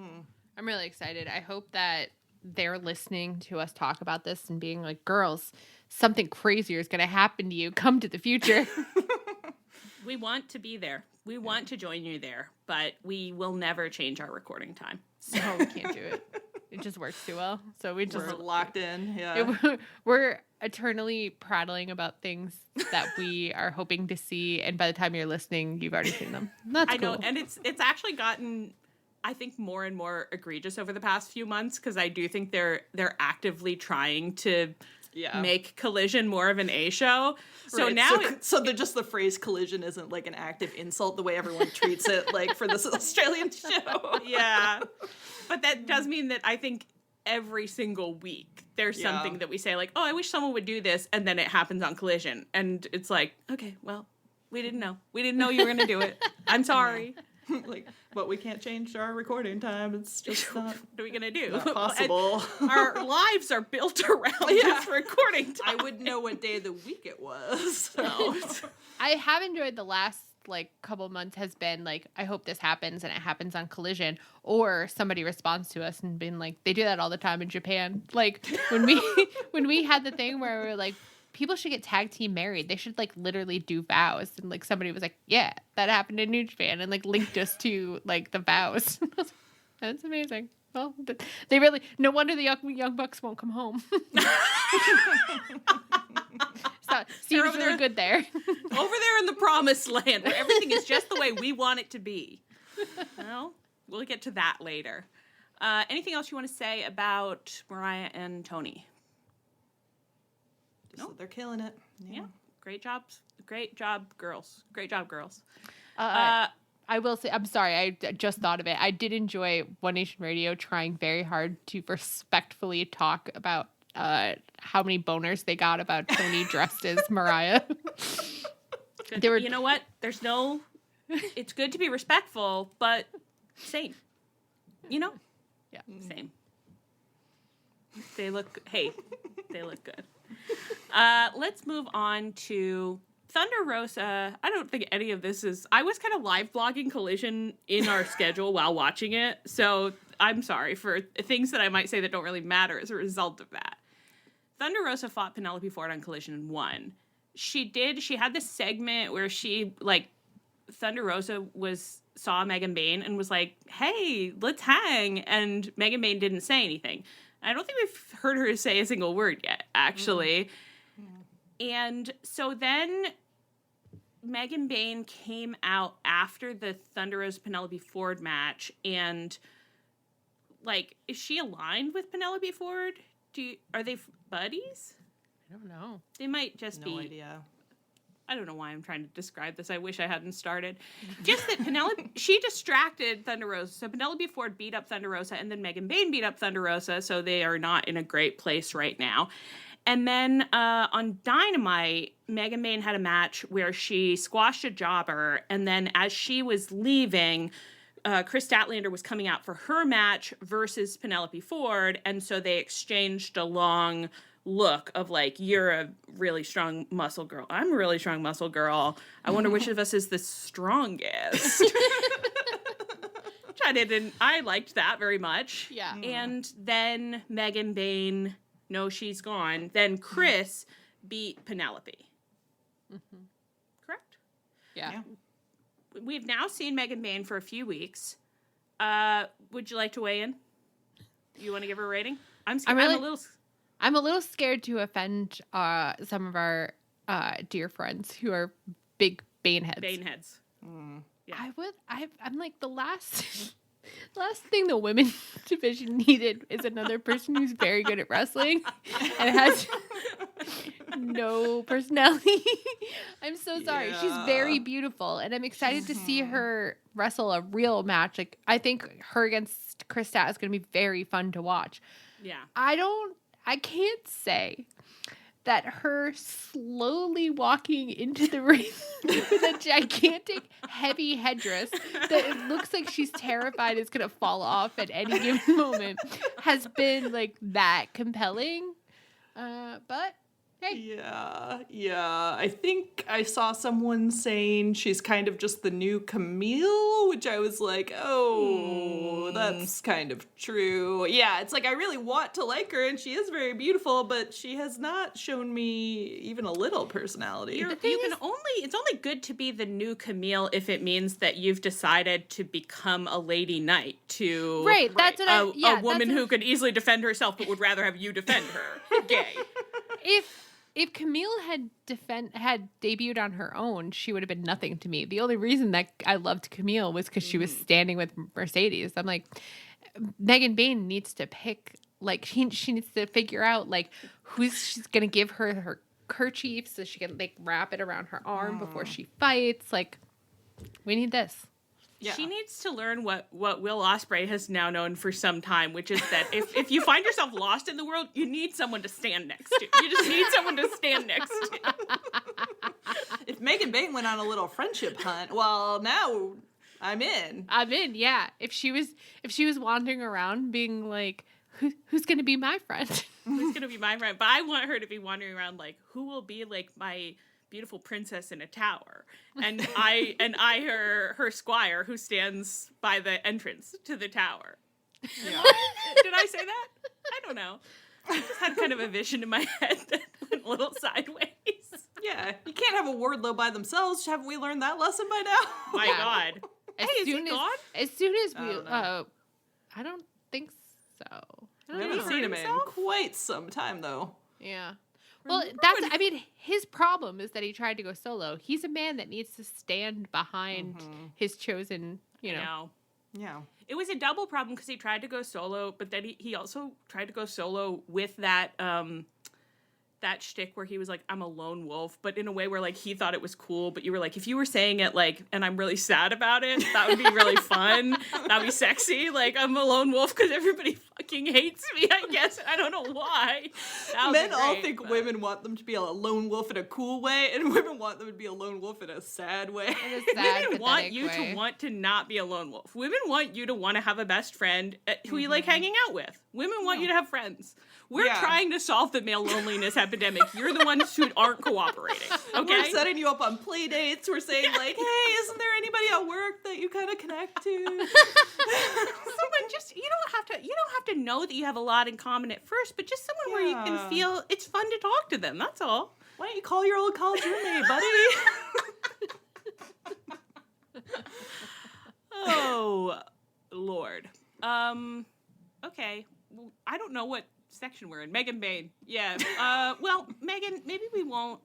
I'm really excited. I hope that they're listening to us talk about this and being like, "Girls, something crazier is going to happen to you. Come to the future." We want to be there. We want to join you there, but we will never change our recording time. So we can't do it. It just works too well. So we're locked in. Yeah. We're eternally prattling about things that we are hoping to see, and by the time you're listening, you've already seen them. That's I know, cool. and it's actually gotten, I think, more and more egregious over the past few months, because I do think they're actively trying to make Collision more of an A show. So right. now, so the phrase "collision" isn't like an active insult the way everyone treats it, like for this Australian show. Yeah, but that does mean that I think every single week there's something that we say like, "Oh, I wish someone would do this," and then it happens on Collision, and it's like, okay, well, we didn't know you were gonna do it. I'm sorry. Like, but we can't change our recording time. It's just not. What are we gonna do? Not possible. Our lives are built around this recording time. I wouldn't know what day of the week it was. So. I have enjoyed the last like couple months has been like, I hope this happens and it happens on Collision, or somebody responds to us and been like, they do that all the time in Japan. Like when we had the thing where we were like, people should get tag team married. They should like literally do vows. And like somebody was like, yeah, that happened in New Japan, and like linked us to like the vows. That's amazing. Well, they really, no wonder the young Bucks won't come home. Is Seems really good there. Over there in the promised land where everything is just the way we want it to be. Well, we'll get to that later. Anything else you want to say about Mariah and Toni? Just that they're killing it. Yeah. Great job, girls. Great job, girls. I will say, I'm sorry, I just thought of it. I did enjoy One Nation Radio trying very hard to respectfully talk about how many boners they got about Toni dressed as Mariah. You know what? It's good to be respectful, but same. You know? Yeah. Same. They look good. Let's move on to Thunder Rosa. I don't think any of this is... I was kind of live blogging Collision in our schedule while watching it, so I'm sorry for things that I might say that don't really matter as a result of that. Thunder Rosa fought Penelope Ford on Collision and won. She had this segment where Thunder Rosa saw Megan Bayne and was like, hey, let's hang, and Megan Bayne didn't say anything. I don't think we've heard her say a single word yet, actually. Mm-hmm. And so then Megan Bayne came out after the Thunder Rosa Penelope Ford match, and is she aligned with Penelope Ford? Are they buddies? I don't know. They might just be. No idea. I don't know why I'm trying to describe this. I wish I hadn't started. Just that Penelope, she distracted Thunder Rosa. So Penelope Ford beat up Thunder Rosa, and then Megan Bayne beat up Thunder Rosa. So they are not in a great place right now. And then on Dynamite, Megan Bayne had a match where she squashed a jobber. And then as she was leaving, Chris Statlander was coming out for her match versus Penelope Ford. And so they exchanged a long look of you're a really strong muscle girl. I'm a really strong muscle girl. I wonder which of us is the strongest. Which I liked that very much. Yeah. And then Megan Bayne, no, she's gone. Then Chris beat Penelope. Mm-hmm. Correct? Yeah. We've now seen Megan Bayne for a few weeks. Would you like to weigh in? You want to give her a rating? I'm a little scared to offend some of our dear friends who are big Bayne heads. Yeah. I'm like the last thing the women's division needed is another person who's very good at wrestling and has no personality. I'm so sorry. Yeah. She's very beautiful, and I'm excited to see her wrestle a real match. I think her against Chris Stat is going to be very fun to watch. Yeah. I can't say that her slowly walking into the ring with a gigantic, heavy headdress that it looks like she's terrified it's going to fall off at any given moment has been that compelling. But hey. Yeah. I think I saw someone saying she's kind of just the new Camille, which I was like, oh, that's kind of true. Yeah, it's I really want to like her, and she is very beautiful, but she has not shown me even a little personality. It's only good to be the new Camille if it means that you've decided to become a lady knight to that's a woman who could easily defend herself but would rather have you defend her. Gay. If Camille had debuted on her own, she would have been nothing to me. The only reason that I loved Camille was because she was standing with Mercedes. I'm like, Megan Bayne needs to pick, she needs to figure out, who's she's going to give her kerchief so she can, wrap it around her arm before she fights. We need this. Yeah. She needs to learn what Will Ospreay has now known for some time, which is that if you find yourself lost in the world, you need someone to stand next to. You just need someone to stand next to. If Megan Bayne went on a little friendship hunt, well, now I'm in. Yeah. If she was wandering around being who's going to be my friend? Who's going to be my friend? But I want her to be wandering around who will be my beautiful princess in a tower, and her squire who stands by the entrance to the tower. Yeah. Did I say that? I don't know. I just had kind of a vision in my head that went a little sideways. Yeah, you can't have a Wardlow by themselves. Haven't we learned that lesson by now? My God. As soon as we, I don't think so. We haven't seen him in quite some time, though. Yeah. Well, I mean, his problem is that he tried to go solo. He's a man that needs to stand behind his chosen, you know. Yeah. It was a double problem because he tried to go solo, but then he also tried to go solo with that that shtick where he was like, I'm a lone wolf, but in a way where like he thought it was cool, but you were like, if you were saying it like, and I'm really sad about it, that would be really fun. That'd be sexy. Like, I'm a lone wolf because everybody fucking hates me, I guess. I don't know why. Men all think women want them to be a lone wolf in a cool way, and women want them to be a lone wolf in a sad way. In a sad, women want you way. to want to not be a lone wolf. Women want you to want to have a best friend who you like hanging out with. Women want you to have friends. We're trying to solve the male loneliness epidemic. You're the ones who aren't cooperating. Okay? We're setting you up on play dates. We're saying like, hey, isn't there anybody at work that you kind of connect to? Someone just you don't have to know that you have a lot in common at first, but just someone where you can feel it's fun to talk to them. That's all. Why don't you call your old college roommate, buddy? Oh, Lord. Okay. Well, I don't know what section we're in. Megan Bayne. Yeah. Well, Megan, maybe we won't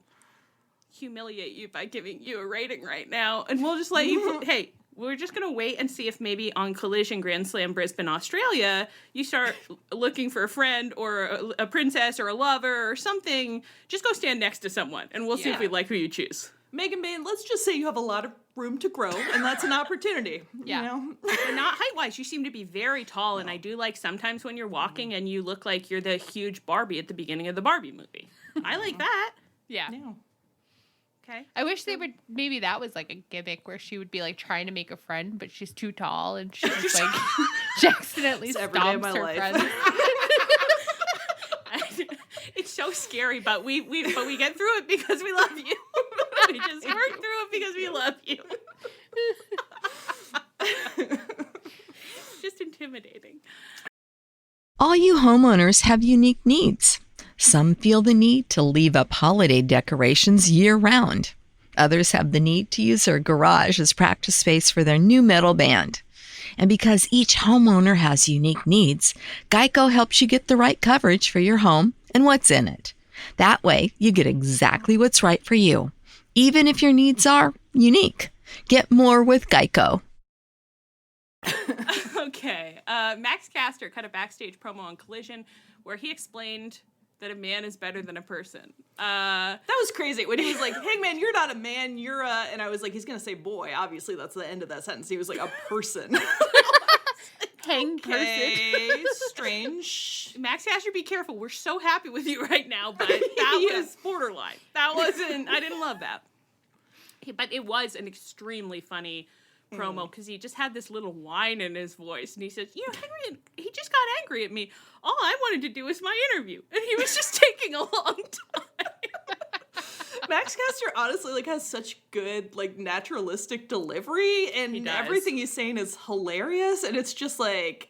humiliate you by giving you a rating right now, and we'll just let you hey, we're just going to wait and see if maybe on Collision Grand Slam Brisbane, Australia, you start looking for a friend or a princess or a lover or something. Just go stand next to someone, and we'll see if we like who you choose. Megan Bayne, let's just say you have a lot of room to grow, and that's an opportunity. Yeah. You know? But not height-wise. You seem to be very tall, and I do like sometimes when you're walking and you look like you're the huge Barbie at the beginning of the Barbie movie. I like that. Yeah. Okay. I wish they would, maybe that was like a gimmick where she would be like trying to make a friend, but she's too tall and she's just like, she accidentally stomps her friend. It's so scary, but we get through it because we love you. We just work through it because we love you. It's just intimidating. All you homeowners have unique needs. Some feel the need to leave up holiday decorations year-round. Others have the need to use their garage as practice space for their new metal band. And because each homeowner has unique needs, Geico helps you get the right coverage for your home and what's in it. That way, you get exactly what's right for you, even if your needs are unique. Get more with Geico. Okay. Max Caster cut a backstage promo on Collision where he explained that a man is better than a person. That was crazy. When he was like, Hangman, you're not a man, you're a... And I was like, he's going to say boy. Obviously, that's the end of that sentence. He was like, a person. Hang person. Strange. Max Caster, be careful. We're so happy with you right now, but that was borderline. That wasn't... I didn't love that. But it was an extremely funny promo because he just had this little whine in his voice, and he says, Henry, he just got angry at me. All I wanted to do was my interview, and he was just taking a long time. Max Caster honestly like has such good like naturalistic delivery, and everything he's saying is hilarious, and it's just like,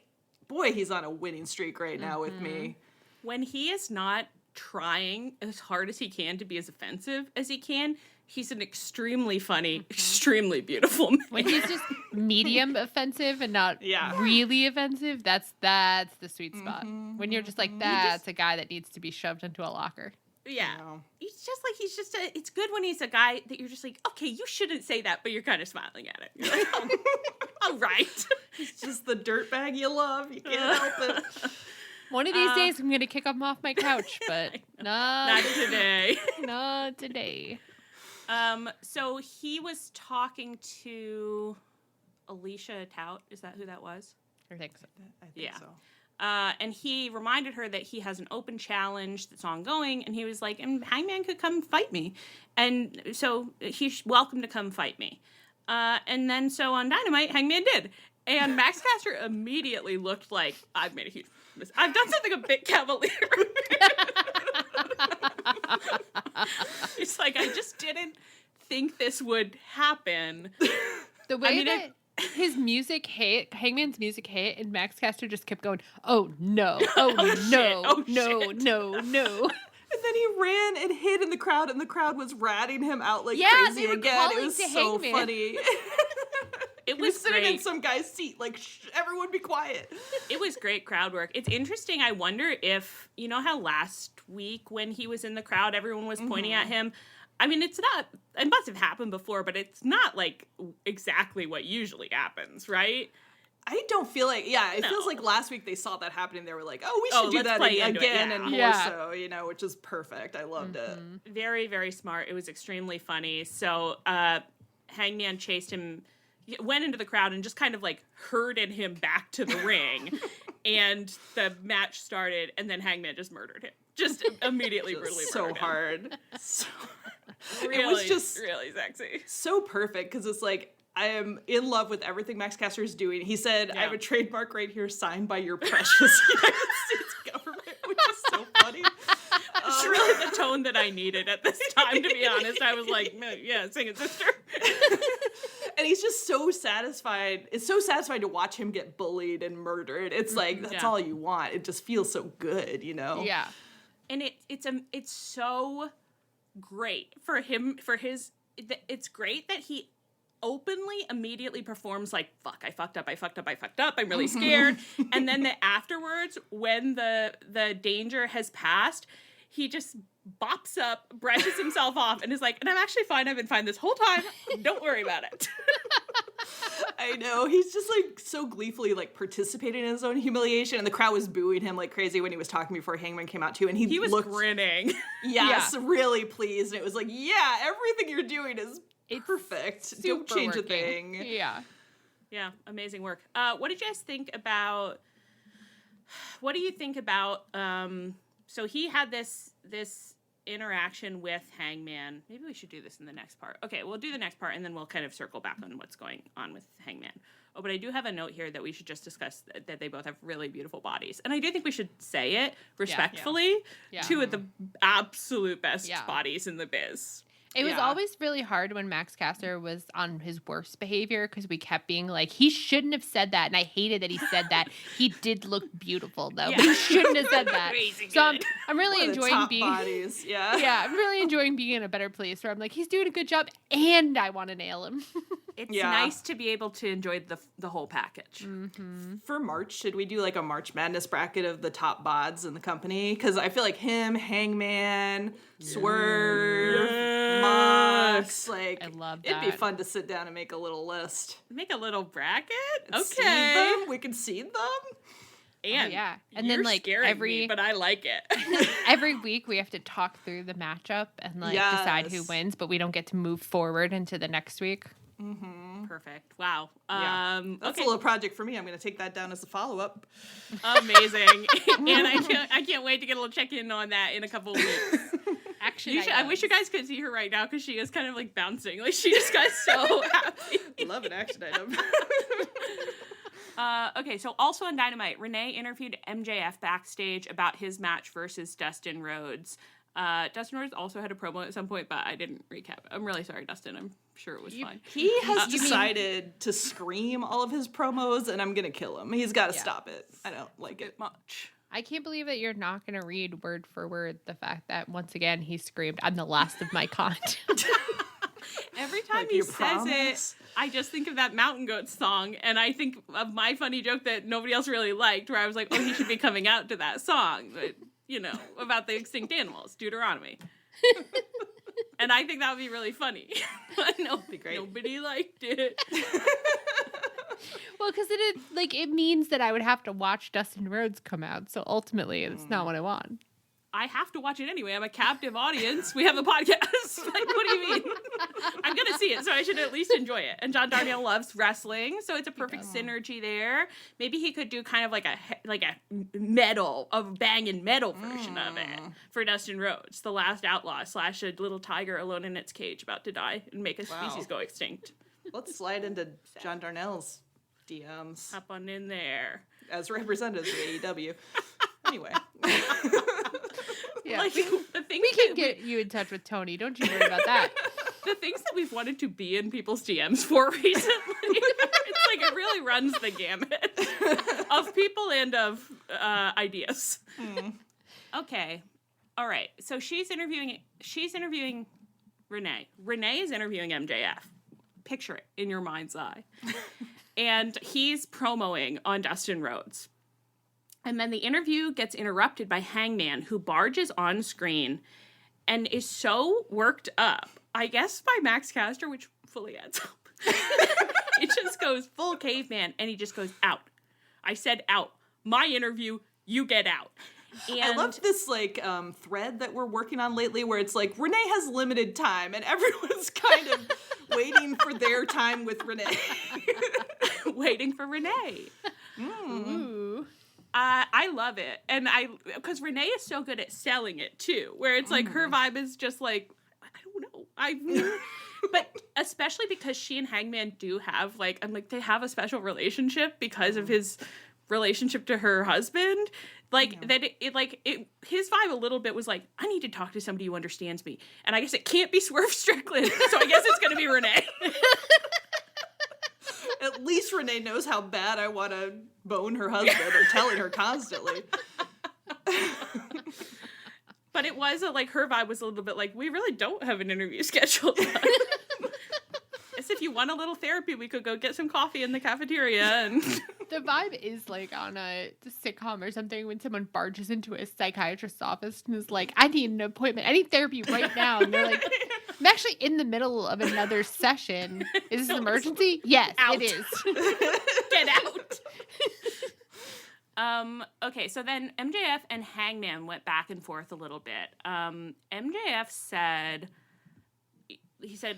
boy, he's on a winning streak right now with me. When he is not trying as hard as he can to be as offensive as he can, he's an extremely funny, extremely beautiful man. When he's just medium offensive and not really offensive, that's the sweet spot. When you're just like, that's a guy that needs to be shoved into a locker. Yeah. It's good when he's a guy that you're just like, okay, you shouldn't say that, but you're kind of smiling at it. You're like, oh, all right. He's just the dirtbag you love. You can't help it. One of these days, I'm going to kick him off my couch, but not today. Not today. So he was talking to Alicia Tout. Is that who that was? I think so. I think so. And he reminded her that he has an open challenge that's ongoing, and he was like, and Hangman could come fight me. And so he's welcome to come fight me. And then so on Dynamite, Hangman did. And Max Caster immediately looked like, I've made a huge mistake. I've done something a bit cavalier. It's like, I just didn't think this would happen. The way his music hit, Hangman's music hit, and Max Caster just kept going, oh no, oh no, no, no, no. And then he ran and hid in the crowd, and the crowd was ratting him out like crazy they were again. It was to so Hangman. funny. It he was was sitting in great. some guy's seat, like, shh, everyone be quiet. It was great crowd work. It's interesting. I wonder if, you know how last week when he was in the crowd, everyone was pointing at him? I mean, it must have happened before, but it's not like exactly what usually happens, right? I don't feel like, it feels like last week they saw that happening. They were like, oh, we should do let's that play into it, again yeah. and more so, you know, which is perfect. I loved it. Very, very smart. It was extremely funny. So Hangman chased him, went into the crowd and just kind of like herded him back to the ring. And the match started, and then Hangman just murdered him. Just immediately brutally murdered him. Hard. So Really, it was just really sexy. so perfect because it's like, I am in love with everything Max Caster is doing. He said, I have a trademark right here signed by your precious United States government, which is so funny. It's really the tone that I needed at this time, to be honest. I was like, yeah, sing it, sister. And he's just so satisfied. It's so satisfying to watch him get bullied and murdered. It's like, that's all you want. It just feels so good, you know? Yeah. And it's so great for him, it's great that he openly immediately performs like, fuck, I fucked up, I'm really scared. And then afterwards, when the danger has passed, he just bops up, brushes himself off, and is like, and I'm actually fine, I've been fine this whole time, don't worry about it. I know, he's just like so gleefully like participating in his own humiliation, and the crowd was booing him like crazy when he was talking before Hangman came out too, and he was looked grinning. Yes, really pleased, and it was like, yeah, everything you're doing is perfect. Don't change a thing. Yeah. Yeah, amazing work. What did you guys think about? What do you think about? So he had this interaction with Hangman. Maybe we should do this in the next part. Okay, we'll do the next part, and then we'll kind of circle back on what's going on with Hangman. Oh, but I do have a note here that we should just discuss that they both have really beautiful bodies, and I do think we should say it respectfully. Yeah. Two of the absolute best bodies in the biz. It was always really hard when Max Caster was on his worst behavior because we kept being like, he shouldn't have said that. And I hated that he said that. He did look beautiful, though, but he shouldn't have said that. So I'm really enjoying being... bodies. Yeah. Yeah, I'm really enjoying being in a better place where I'm like, he's doing a good job and I want to nail him. It's nice to be able to enjoy the whole package. Mm-hmm. For March, should we do like a March Madness bracket of the top bods in the company? Because I feel like him, Hangman, Swerve, Mox, like, I love it'd be that. fun to sit down and make a little list. Make a little bracket? And seed them. We can seed them. And and you're then like scaring me, but I like it. every week we have to talk through the matchup and like decide who wins, but we don't get to move forward into the next week. Mm-hmm. Perfect. Wow. That's a little project for me. I'm going to take that down as a follow-up. Amazing. And I can't wait to get a little check-in on that in a couple of weeks. I wish you guys could see her right now because she is kind of like bouncing. Like she just got so happy. Love an action item. Okay, so also on Dynamite, Renee interviewed MJF backstage about his match versus Dustin Rhodes. Dustin Rhodes also had a promo at some point, but I didn't recap. I'm really sorry, Dustin. I'm sure it was fine. He has decided to scream all of his promos, and I'm going to kill him. He's got to stop it. I don't like it much. I can't believe that you're not going to read word for word the fact that, once again, he screamed, I'm the last of my kind. Every time he says it, I just think of that Mountain Goats song, and I think of my funny joke that nobody else really liked, where I was like, oh, he should be coming out to that song, but, you know, about the extinct animals, Deuteronomy. And I think that would be really funny. But nobody liked it. Well, because it means that I would have to watch Dustin Rhodes come out, so ultimately it's not what I want. I have to watch it anyway. I'm a captive audience. We have a podcast. Like, what do you mean? I'm going to see it, so I should at least enjoy it. And John Darnielle loves wrestling, so it's a perfect synergy there. Maybe he could do kind of like a banging metal version of it for Dustin Rhodes, the last outlaw / a little tiger alone in its cage about to die and make a species go extinct. Let's slide into John Darnell's DMs. Hop on in there. As representatives of AEW. Anyway. Yeah. Like, the things we can get you in touch with Tony. Don't you worry about that. The things that we've wanted to be in people's DMs for recently. It's like it really runs the gamut of people and of ideas. Okay. All right. So she's interviewing Renee. Renee is interviewing MJF. Picture it in your mind's eye. And he's promoing on Dustin Rhodes. And then the interview gets interrupted by Hangman, who barges on screen and is so worked up, I guess by Max Caster, which fully adds up. It just goes full caveman, and he just goes, out. I said out. My interview, you get out. And I love this thread that we're working on lately where it's like Renee has limited time and everyone's kind of waiting for their time with Renee. Waiting for Renee. Ooh. I love it. And because Renee is so good at selling it too, where it's like her vibe is just like, I don't know. But especially because she and Hangman do have they have a special relationship because of his relationship to her husband. His vibe a little bit was like, I need to talk to somebody who understands me. And I guess it can't be Swerve Strickland. So I guess it's going to be Renee. At least Renee knows how bad I want to bone her husband. I'm telling her constantly. But it was her vibe was a little bit like, we really don't have an interview scheduled. As if you want a little therapy, we could go get some coffee in the cafeteria. And the vibe is like on a sitcom or something when someone barges into a psychiatrist's office and is like, I need an appointment. I need therapy right now. And they're like, I'm actually in the middle of another session. Is this an emergency? Yes, out. it is. Get out. Okay, so then MJF and Hangman went back and forth a little bit. MJF said,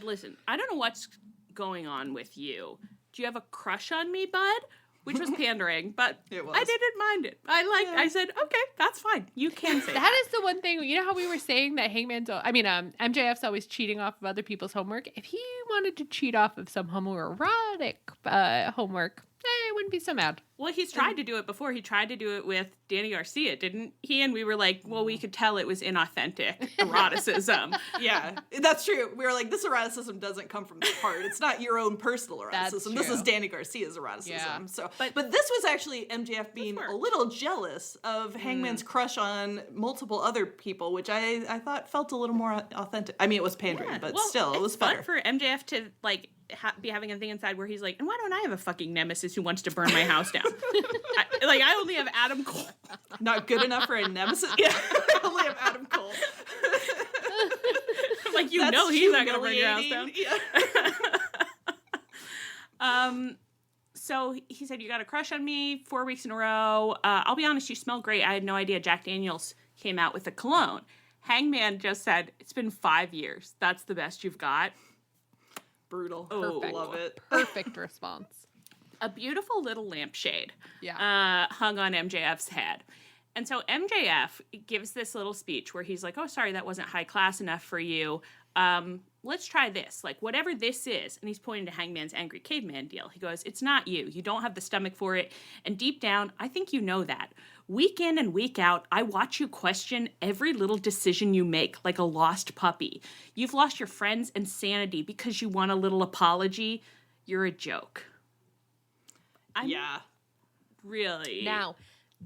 listen, I don't know what's going on with you. Do you have a crush on me, bud? Which was pandering, but it was. I didn't mind it. I said, okay, that's fine. You can say that is the one thing, you know how we were saying that MJF's always cheating off of other people's homework? If he wanted to cheat off of some homoerotic homework, it wouldn't be so mad. Well, he's tried to do it before. He tried to do it with Danny Garcia, didn't he? And we were like, well, we could tell it was inauthentic eroticism. Yeah, that's true. We were like, this eroticism doesn't come from the heart. It's not your own personal eroticism. This is Danny Garcia's eroticism. Yeah. So, but this was actually MJF being a little jealous of Hangman's crush on multiple other people, which I thought felt a little more authentic. I mean, it was pandering, but still, it was better. For MJF to be having a thing inside where he's like, and why don't I have a fucking nemesis who wants to burn my house down? I only have Adam Cole. Not good enough for a nemesis? Yeah, I only have Adam Cole. That's he's not going to burn your house down. Yeah. So he said, you got a crush on me 4 weeks in a row. I'll be honest, you smell great. I had no idea Jack Daniels came out with a cologne. Hangman just said, it's been 5 years. That's the best you've got. Brutal. Perfect. Love it. Perfect response. A beautiful little lampshade hung on MJF's head. And so MJF gives this little speech where he's like, oh, sorry, that wasn't high class enough for you. Let's try this. Whatever this is. And he's pointing to Hangman's angry caveman deal. He goes, it's not you. You don't have the stomach for it. And deep down, I think you know that. Week in and week out, I watch you question every little decision you make like a lost puppy. You've lost your friends and sanity because you want a little apology. You're a joke. Really? Now,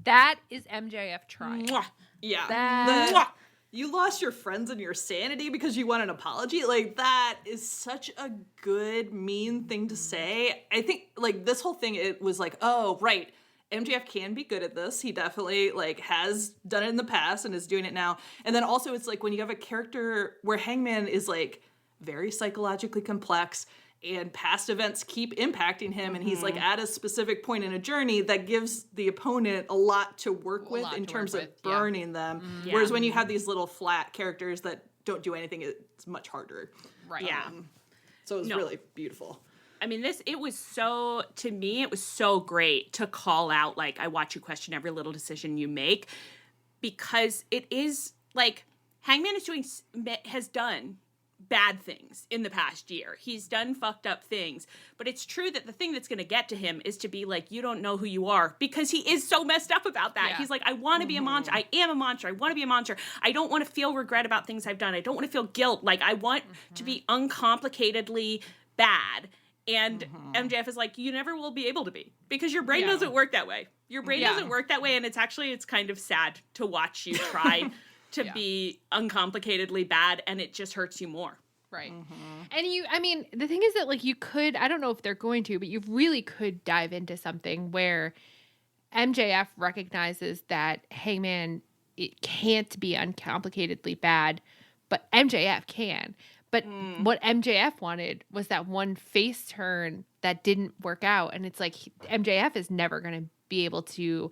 that is MJF trying. Mwah. Yeah. You lost your friends and your sanity because you want an apology? That is such a good, mean thing to say. I think, this whole thing, it was like, oh, right. MJF can be good at this. He definitely, has done it in the past and is doing it now. And then also it's when you have a character where Hangman is, very psychologically complex and past events keep impacting him and he's, at a specific point in a journey that gives the opponent a lot to work with in terms of burning them. Mm-hmm. Whereas when you have these little flat characters that don't do anything, it's much harder. Right. Yeah. So it was really beautiful. I mean, it was so great to call out, I watch you question every little decision you make, because it is, Hangman has done bad things in the past year. He's done fucked up things, but it's true that the thing that's going to get to him is to be you don't know who you are, because he is so messed up about that. Yeah. He's I want to be a monster. I am a monster. I want to be a monster. I don't want to feel regret about things I've done. I don't want to feel guilt. I want to be uncomplicatedly bad. And MJF is you never will be able to be, because your brain doesn't work that way. Your brain doesn't work that way, and it's kind of sad to watch you try to be uncomplicatedly bad, and it just hurts you more. Right. And the thing is that, like, you could, I don't know if they're going to, but you really could dive into something where MJF recognizes that Hangman, it can't be uncomplicatedly bad, but MJF can. But what MJF wanted was that one face turn that didn't work out. And it's like MJF is never going to be able to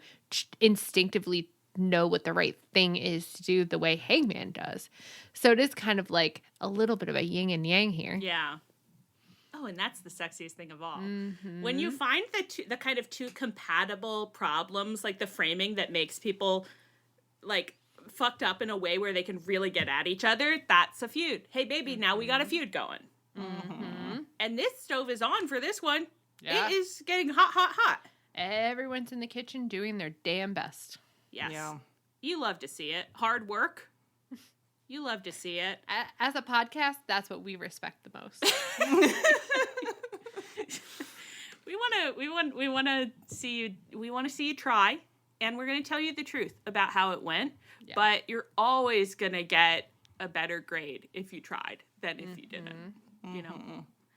instinctively know what the right thing is to do the way Hangman does. So it is kind of like a little bit of a yin and yang here. Yeah. Oh, and that's the sexiest thing of all. When you find the kind of two compatible problems, like the framing that makes people like fucked up in a way where they can really get at each other, that's a feud. Hey, baby, now we got a feud going. And this stove is on for this one. Yeah. It is getting hot, hot, hot. Everyone's in the kitchen doing their damn best. Yes. Yeah. You love to see it. Hard work. You love to see it. As a podcast, that's what we respect the most. We want to see you try, and we're going to tell you the truth about how it went. Yeah. But you're always going to get a better grade if you tried than if you didn't. You know.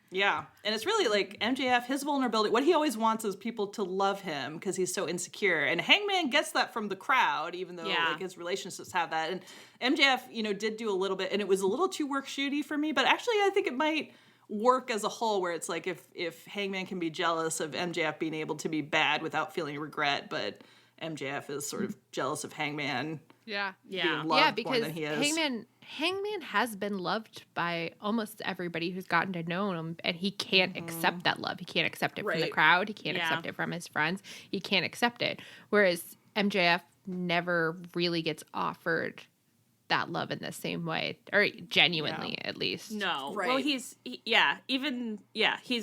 Yeah. And it's really like MJF, his vulnerability, what he always wants is people to love him because he's so insecure. And Hangman gets that from the crowd, even though like his relationships have that. And MJF, did do a little bit, and it was a little too work shooty for me, but actually I think it might work as a whole, where it's like if Hangman can be jealous of MJF being able to be bad without feeling regret, but MJF is sort of jealous of Hangman being loved more than he is. Hangman has been loved by almost everybody who's gotten to know him, and he can't accept that love. He can't accept it from the crowd. He can't accept it from his friends. He can't accept it. Whereas MJF never really gets offered that love in the same way, or genuinely at least. No. Right. Well, he's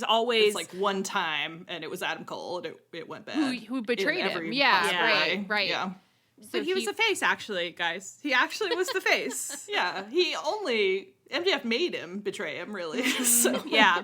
always... It's like one time, and it was Adam Cole, and it went bad. Who betrayed him. Yeah, right. Yeah. So but he was the face, actually, guys. He actually was the face. Yeah, MJF made him betray him, really. So yeah.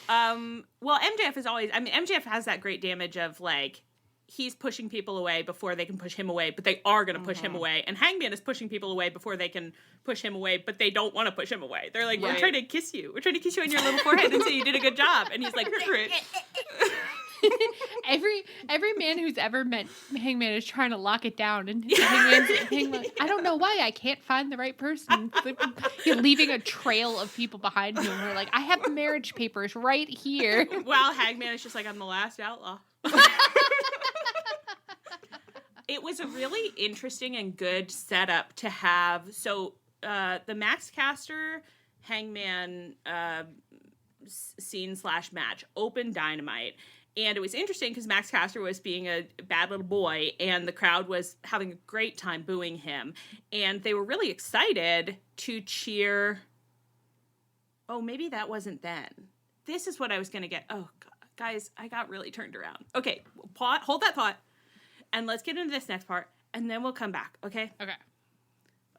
Well, MJF is always, MJF has that great damage of, like, he's pushing people away before they can push him away, but they are going to push him away. And Hangman is pushing people away before they can push him away, but they don't want to push him away. They're like, we're trying to kiss you. We're trying to kiss you on your little forehead and say you did a good job. And he's like, great. Every man who's ever met Hangman is trying to lock it down, and Hangman, I don't know why I can't find the right person. You're leaving a trail of people behind him who are like, I have the marriage papers right here. While Hangman is just like, I'm the last outlaw. It was a really interesting and good setup to have. So the Max Caster Hangman scene/match opened Dynamite. And it was interesting because Max Caster was being a bad little boy, and the crowd was having a great time booing him. And they were really excited to cheer. Oh, maybe that wasn't then. This is what I was going to get. Oh, guys, I got really turned around. Okay, hold that thought, and let's get into this next part, and then we'll come back, okay?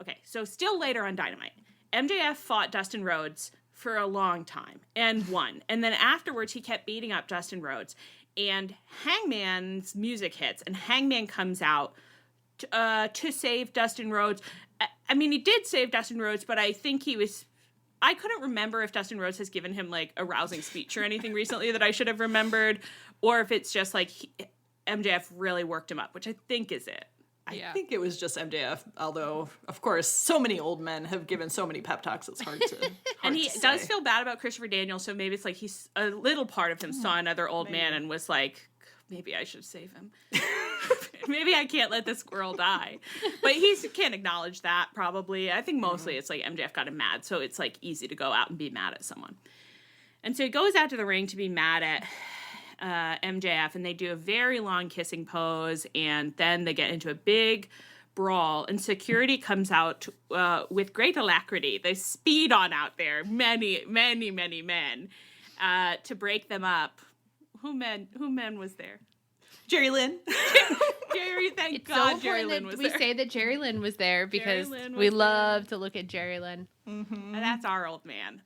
Okay, so still later on Dynamite, MJF fought Dustin Rhodes for a long time and won. And then afterwards, he kept beating up Dustin Rhodes. And Hangman's music hits, and Hangman comes out to save Dustin Rhodes. I mean, he did save Dustin Rhodes, but I think I couldn't remember if Dustin Rhodes has given him, like, a rousing speech or anything recently that I should have remembered, or if it's just, like, MJF really worked him up, which I think is it. I think it was just MJF, although, of course, so many old men have given so many pep talks, it's hard to And he does feel bad about Christopher Daniels, so maybe it's like he's a little part of him saw another old man and was like, maybe I should save him. Maybe I can't let this squirrel die. But he can't acknowledge that, probably. I think mostly it's like MJF got him mad, so it's like easy to go out and be mad at someone. And so he goes out to the ring to be mad at MJF, and they do a very long kissing pose, and then they get into a big brawl, and security comes out with great alacrity. They speed on out there, many men, to break them up. Who men was there? Jerry Lynn. Jerry, thank God Jerry Lynn was there. We say that Jerry Lynn was there because we love to look at Jerry Lynn. Mm-hmm. And that's our old man.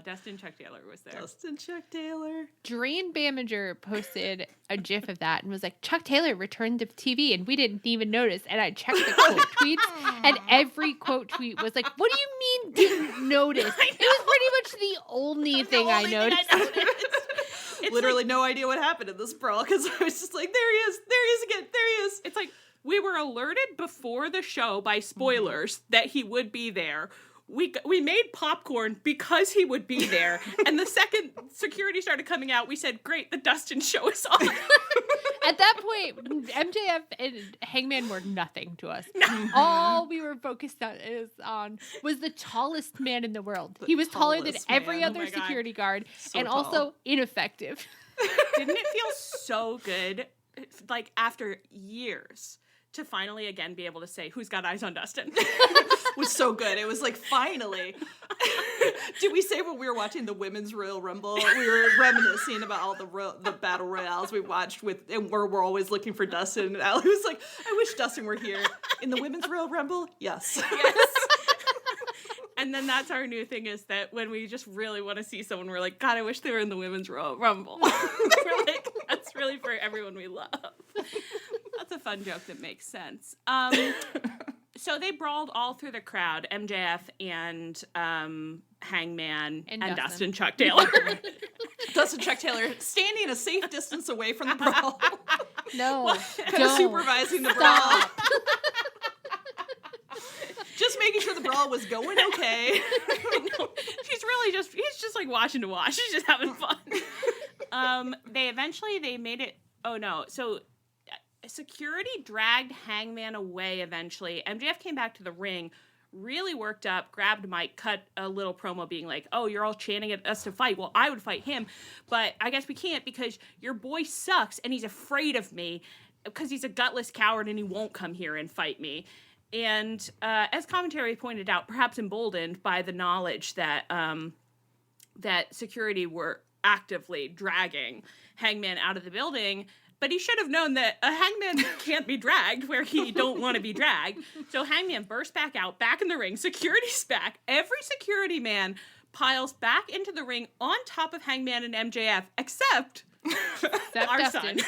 Dustin Chuck Taylor was there. Dustin Chuck Taylor. Drain Bamager posted a GIF of that and was like, Chuck Taylor returned to TV and we didn't even notice. And I checked the quote tweets and every quote tweet was like, what do you mean didn't notice. It was pretty much the only thing I noticed. Literally no idea what happened in this brawl because I was just like, there he is again, there he is. It's like we were alerted before the show by spoilers that he would be there. We made popcorn because he would be there. And the second security started coming out, we said, great, the Dustin show is on. At that point, MJF and Hangman were nothing to us. All we were focused on was the tallest man in the world. He was taller than every other security guard and tall. Also ineffective. Didn't it feel so good, like after years, to finally again be able to say, who's got eyes on Dustin? Was so good. It was like, finally. Did we say when we were watching the Women's Royal Rumble, we were reminiscing about all the battle royales we watched and we're always looking for Dustin. And Allie was like, I wish Dustin were here. In the Women's Royal Rumble? Yes. And then that's our new thing is that when we just really want to see someone, we're like, God, I wish they were in the Women's Royal Rumble. We're like, that's really for everyone we love. That's a fun joke that makes sense. So they brawled all through the crowd, MJF and Hangman and Dustin Chuck Taylor. Dustin Chuck Taylor standing a safe distance away from the brawl. No, Kind of supervising the brawl. Just making sure the brawl was going okay. No, he's just like watching to watch. He's just having fun. They made it. Oh no. So security dragged Hangman away eventually. MJF came back to the ring, really worked up, grabbed Mike, cut a little promo being like, oh, you're all chanting at us to fight. Well, I would fight him, but I guess we can't because your boy sucks and he's afraid of me because he's a gutless coward and he won't come here and fight me. And as commentary pointed out, perhaps emboldened by the knowledge that that security were actively dragging Hangman out of the building, but he should have known that a hangman can't be dragged where he don't want to be dragged. So Hangman bursts back out, back in the ring. Security's back. Every security man piles back into the ring on top of Hangman and MJF, except our Dustin, son.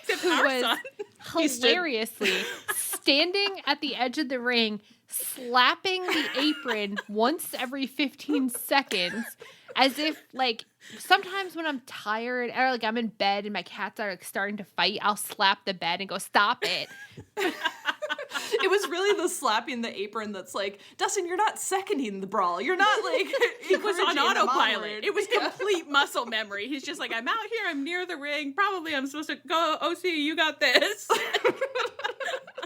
Except who our was son. hilariously standing at the edge of the ring, slapping the apron once every 15 seconds, as if, like, sometimes when I'm tired or, like, I'm in bed and my cats are, like, starting to fight, I'll slap the bed and go, stop it. It was really the slapping the apron that's like, Dustin, you're not seconding the brawl. You're not, like, It was on autopilot. onward. It was complete muscle memory. He's just like, I'm out here, I'm near the ring. Probably I'm supposed to go, OC, you got this.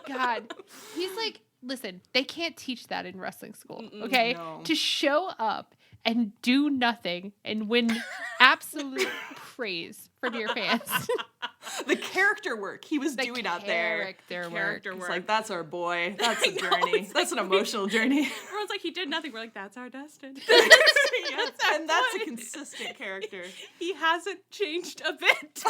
God. He's like, listen, they can't teach that in wrestling school, okay? No. To show up and do nothing and win absolute praise from your fans. The character work he was doing out there. Character It's work. like, that's our boy. That's a I know, journey. it's That's an emotional journey. Everyone's like, he did nothing. We're like, that's our Dustin. And that's a consistent character. He hasn't changed a bit.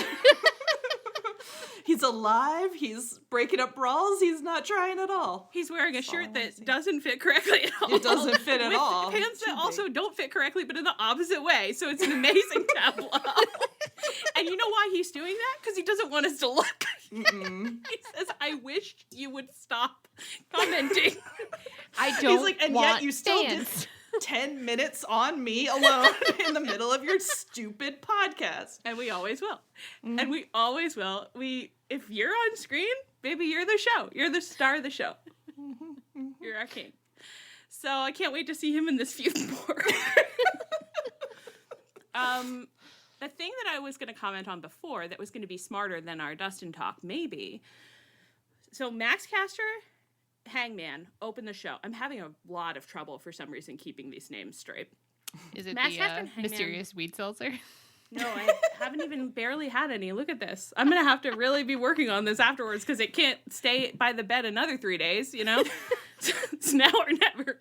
He's alive. He's breaking up brawls. He's not trying at all. He's wearing a shirt that doesn't fit correctly at all. It doesn't fit at With all. pants that Too also big. don't fit correctly, but in the opposite way. So it's an amazing tableau. And you know why he's doing that? Because he doesn't want us to look. He says, I wish you would stop commenting. I don't He's like, and want yet you still fans. did 10 minutes on me alone in the middle of your stupid podcast. And we always will. And we always will. If you're on screen, baby, you're the show. You're the star of the show. You're our king. So I can't wait to see him in this feud more. The thing that I was going to comment on before that was going to be smarter than our Dustin talk, maybe. So Max Caster, Hangman, open the show. I'm having a lot of trouble for some reason keeping these names straight. Is it Max the Caster and Hangman- mysterious weed seltzer? No, I haven't even barely had any. Look at this. I'm going to have to really be working on this afterwards because it can't stay by the bed another 3 days, you know? It's now or never.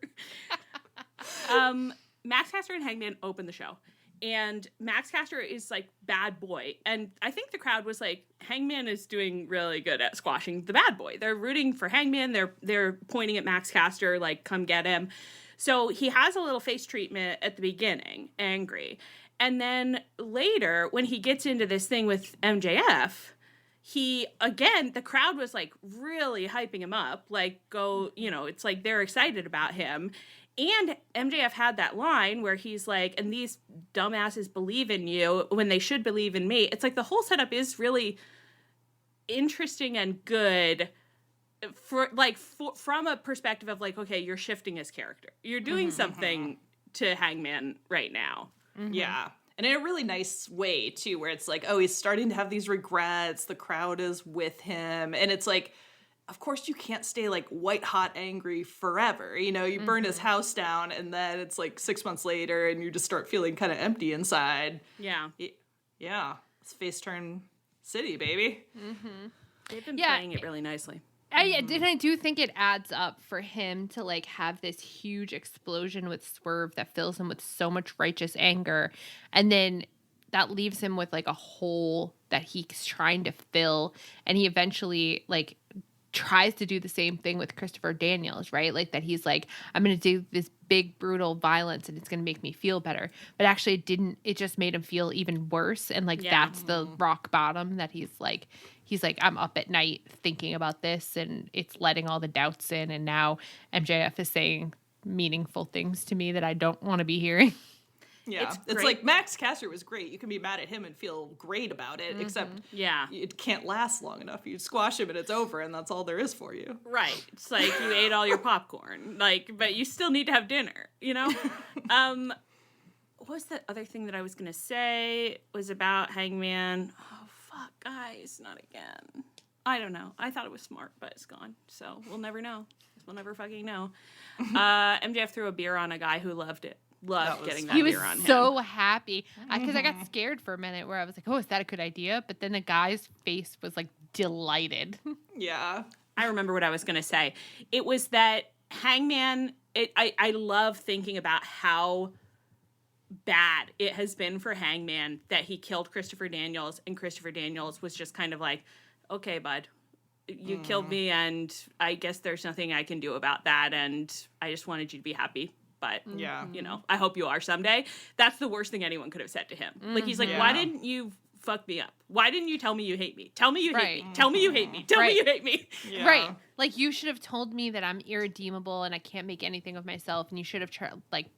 Max Caster and Hangman open the show. And Max Caster is like bad boy. And I think the crowd was like, Hangman is doing really good at squashing the bad boy. They're rooting for Hangman. They're pointing at Max Caster like, come get him. So he has a little face treatment at the beginning, angry. And then later, when he gets into this thing with MJF, the crowd was like really hyping him up. Like, it's like they're excited about him. And MJF had that line where he's like, and these dumbasses believe in you when they should believe in me. It's like the whole setup is really interesting and good from a perspective of like, okay, you're shifting his character. You're doing something to Hangman right now. Yeah. And in a really nice way, too, where it's like, oh, he's starting to have these regrets. The crowd is with him. And it's like, of course, you can't stay like white hot angry forever. You know, you burn his house down and then it's like 6 months later and you just start feeling kind of empty inside. Yeah. Yeah. It's Face Turn City, baby. They've been playing it really nicely. I do think it adds up for him to like have this huge explosion with Swerve that fills him with so much righteous anger. And then that leaves him with like a hole that he's trying to fill. And he eventually like tries to do the same thing with Christopher Daniels, right? Like that he's like, I'm going to do this big brutal violence and it's going to make me feel better. But actually it didn't. It just made him feel even worse. And like that's the rock bottom that he's like, I'm up at night thinking about this and it's letting all the doubts in. And now MJF is saying meaningful things to me that I don't want to be hearing. Yeah, it's like Max Caster was great. You can be mad at him and feel great about it, except it can't last long enough. You squash him and it's over, and that's all there is for you. Right. It's like you ate all your popcorn, like, but you still need to have dinner, you know? What was that other thing that I was going to say was about Hangman? Oh, fuck, guys, not again. I don't know. I thought it was smart, but it's gone, so we'll never know. We'll never fucking know. MJF threw a beer on a guy who loved it. Getting that beer on him. He was so happy because I got scared for a minute where I was like, oh, is that a good idea? But then the guy's face was like delighted. Yeah. I remember what I was going to say. It was that Hangman, I love thinking about how bad it has been for Hangman that he killed Christopher Daniels and Christopher Daniels was just kind of like, okay, bud, you killed me and I guess there's nothing I can do about that and I just wanted you to be happy. But, you know, I hope you are someday. That's the worst thing anyone could have said to him. Like, he's like, why didn't you fuck me up? Why didn't you tell me you hate me? Tell me you hate me. Tell me you hate me. Tell me you hate me. Yeah. Right. Like, you should have told me that I'm irredeemable and I can't make anything of myself. And you should have,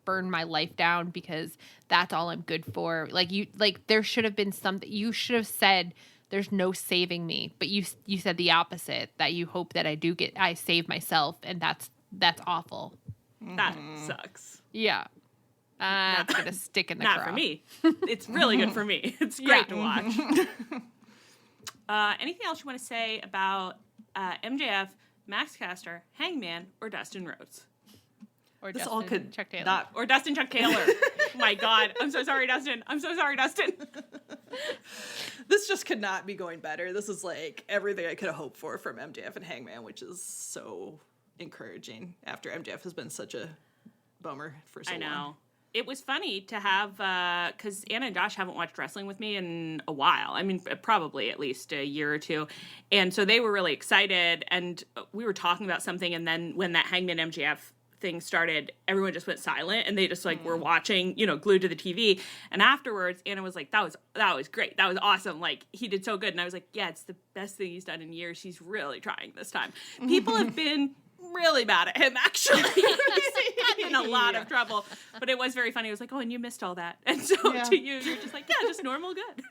burned my life down because that's all I'm good for. There should have been something. You should have said, there's no saving me. But you said the opposite, that you hope that I save myself. And that's awful. That sucks. Yeah. That's going to stick in the Not crowd. for me. It's really good for me. It's great to watch. Anything else you want to say about MJF, Max Caster, Hangman, or Dustin Rhodes? Or this Dustin all could Chuck Taylor. Or Dustin Chuck Taylor. My God. I'm so sorry, Dustin. I'm so sorry, Dustin. This just could not be going better. This is like everything I could have hoped for from MJF and Hangman, which is so encouraging after MJF has been such a bummer for so long. I know. It was funny to have, because Anna and Josh haven't watched wrestling with me in a while. I mean, probably at least a year or two. And so they were really excited, and we were talking about something, and then when that Hangman MJF thing started, everyone just went silent, and they just, were watching, glued to the TV. And afterwards, Anna was like, that was great. That was awesome. Like, he did so good. And I was like, yeah, it's the best thing he's done in years. He's really trying this time. People have been really mad at him, actually. He's in a lot of trouble. But it was very funny. It was like, oh, and you missed all that. And so to you, you're just like, yeah, just normal good.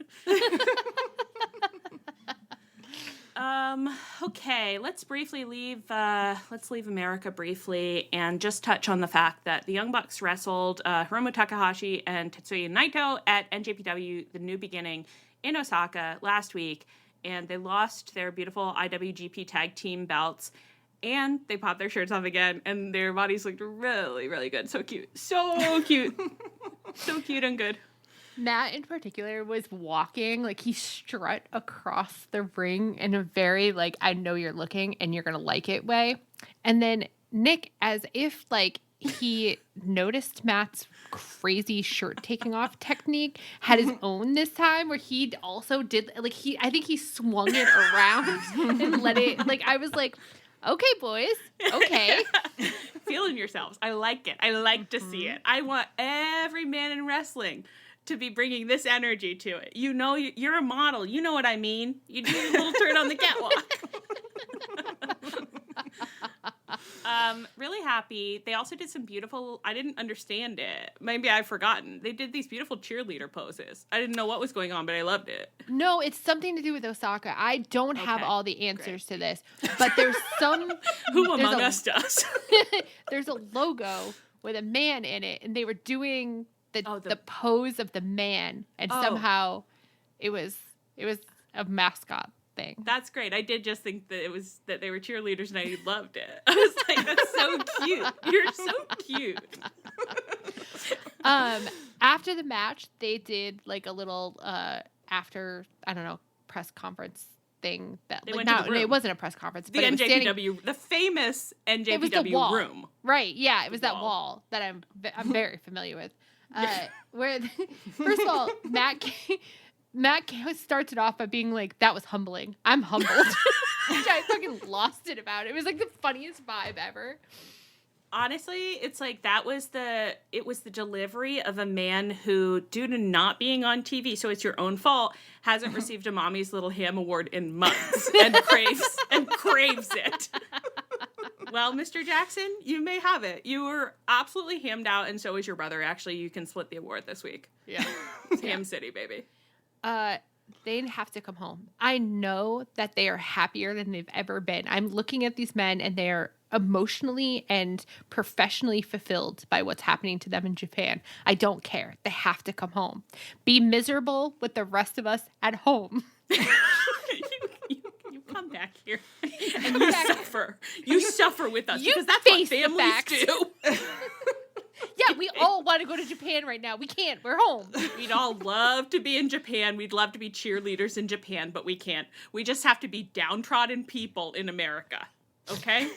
Okay, let's briefly leave America briefly and just touch on the fact that the Young Bucks wrestled Hiromu Takahashi and Tetsuya Naito at NJPW The New Beginning in Osaka last week, and they lost their beautiful IWGP Tag Team belts. And they popped their shirts off again, and their bodies looked really, really good. So cute. So cute. So cute and good. Matt, in particular, was walking, he strut across the ring in a very, I know you're looking and you're going to like it way. And then Nick, as if, he noticed Matt's crazy shirt taking off technique, had his own this time, where he also did, I think he swung it around and let it, I was like, okay, boys. Okay. Feeling yourselves. I like it. I like to see it. I want every man in wrestling to be bringing this energy to it. You're a model. You know what I mean. You do a little turn on the catwalk. Really happy. They also did some beautiful, I didn't understand it. Maybe I've forgotten. They did these beautiful cheerleader poses. I didn't know what was going on, but I loved it. No, it's something to do with Osaka. I don't have all the answers to this, but there's Who among us does? There's a logo with a man in it, and they were doing the pose of the man, and somehow it was a mascot thing. That's great. I did just think that they were cheerleaders, and I loved it. I was like, that's so cute. You're so cute. After the match, they did like a little after, I don't know, press conference thing that they like went to the room. It wasn't a press conference, the but NJPW, the famous NJPW room. Right, yeah, it was that wall that I'm very familiar with. Where first of all, Matt starts it off by being like, that was humbling. I'm humbled. Which I fucking lost it about. It was like the funniest vibe ever. Honestly, it's like it was the delivery of a man who, due to not being on TV, so it's your own fault, hasn't received a Mommy's Little Ham Award in months and craves it. Well, Mr. Jackson, you may have it. You were absolutely hammed out, and so is your brother. Actually, you can split the award this week. Yeah. It's Ham City, baby. They'd have to come home. I know that they are happier than they've ever been. I'm looking at these men, and they're emotionally and professionally fulfilled by what's happening to them in Japan. I don't care. They have to come home. Be miserable with the rest of us at home. You come back here and you suffer. You suffer with us because that's what families do. Yeah, we all want to go to Japan right now. We can't. We're home. We'd all love to be in Japan. We'd love to be cheerleaders in Japan, but we can't. We just have to be downtrodden people in America. Okay?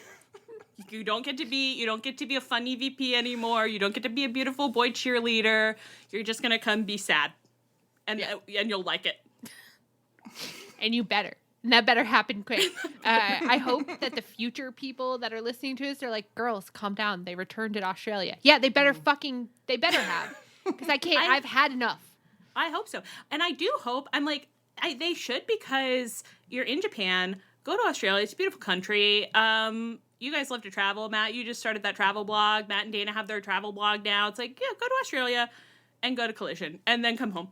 You don't get to be a fun EVP anymore. You don't get to be a beautiful boy cheerleader. You're just gonna come be sad, and you'll like it. And you better. And that better happen quick. I hope that the future people that are listening to us are like, girls, calm down. They returned to Australia. Yeah, they better have. Because I've had enough. I hope so. And I do hope, they should, because you're in Japan. Go to Australia. It's a beautiful country. You guys love to travel. Matt, you just started that travel blog. Matt and Dana have their travel blog now. It's like, yeah, go to Australia and go to Collision and then come home.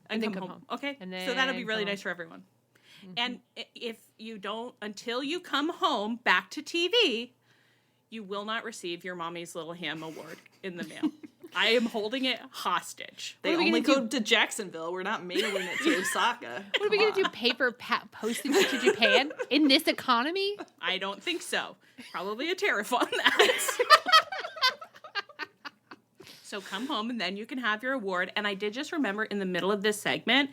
And come home. Okay? So that'll be really nice for everyone. Mm-hmm. And if you don't, until you come home back to TV, you will not receive your Mommy's Little Ham Award in the mail. I am holding it hostage. They only go to Jacksonville. We're not mailing it to Osaka. What are we going to do? Paper postage to Japan in this economy? I don't think so. Probably a tariff on that. So come home and then you can have your award. And I did just remember in the middle of this segment,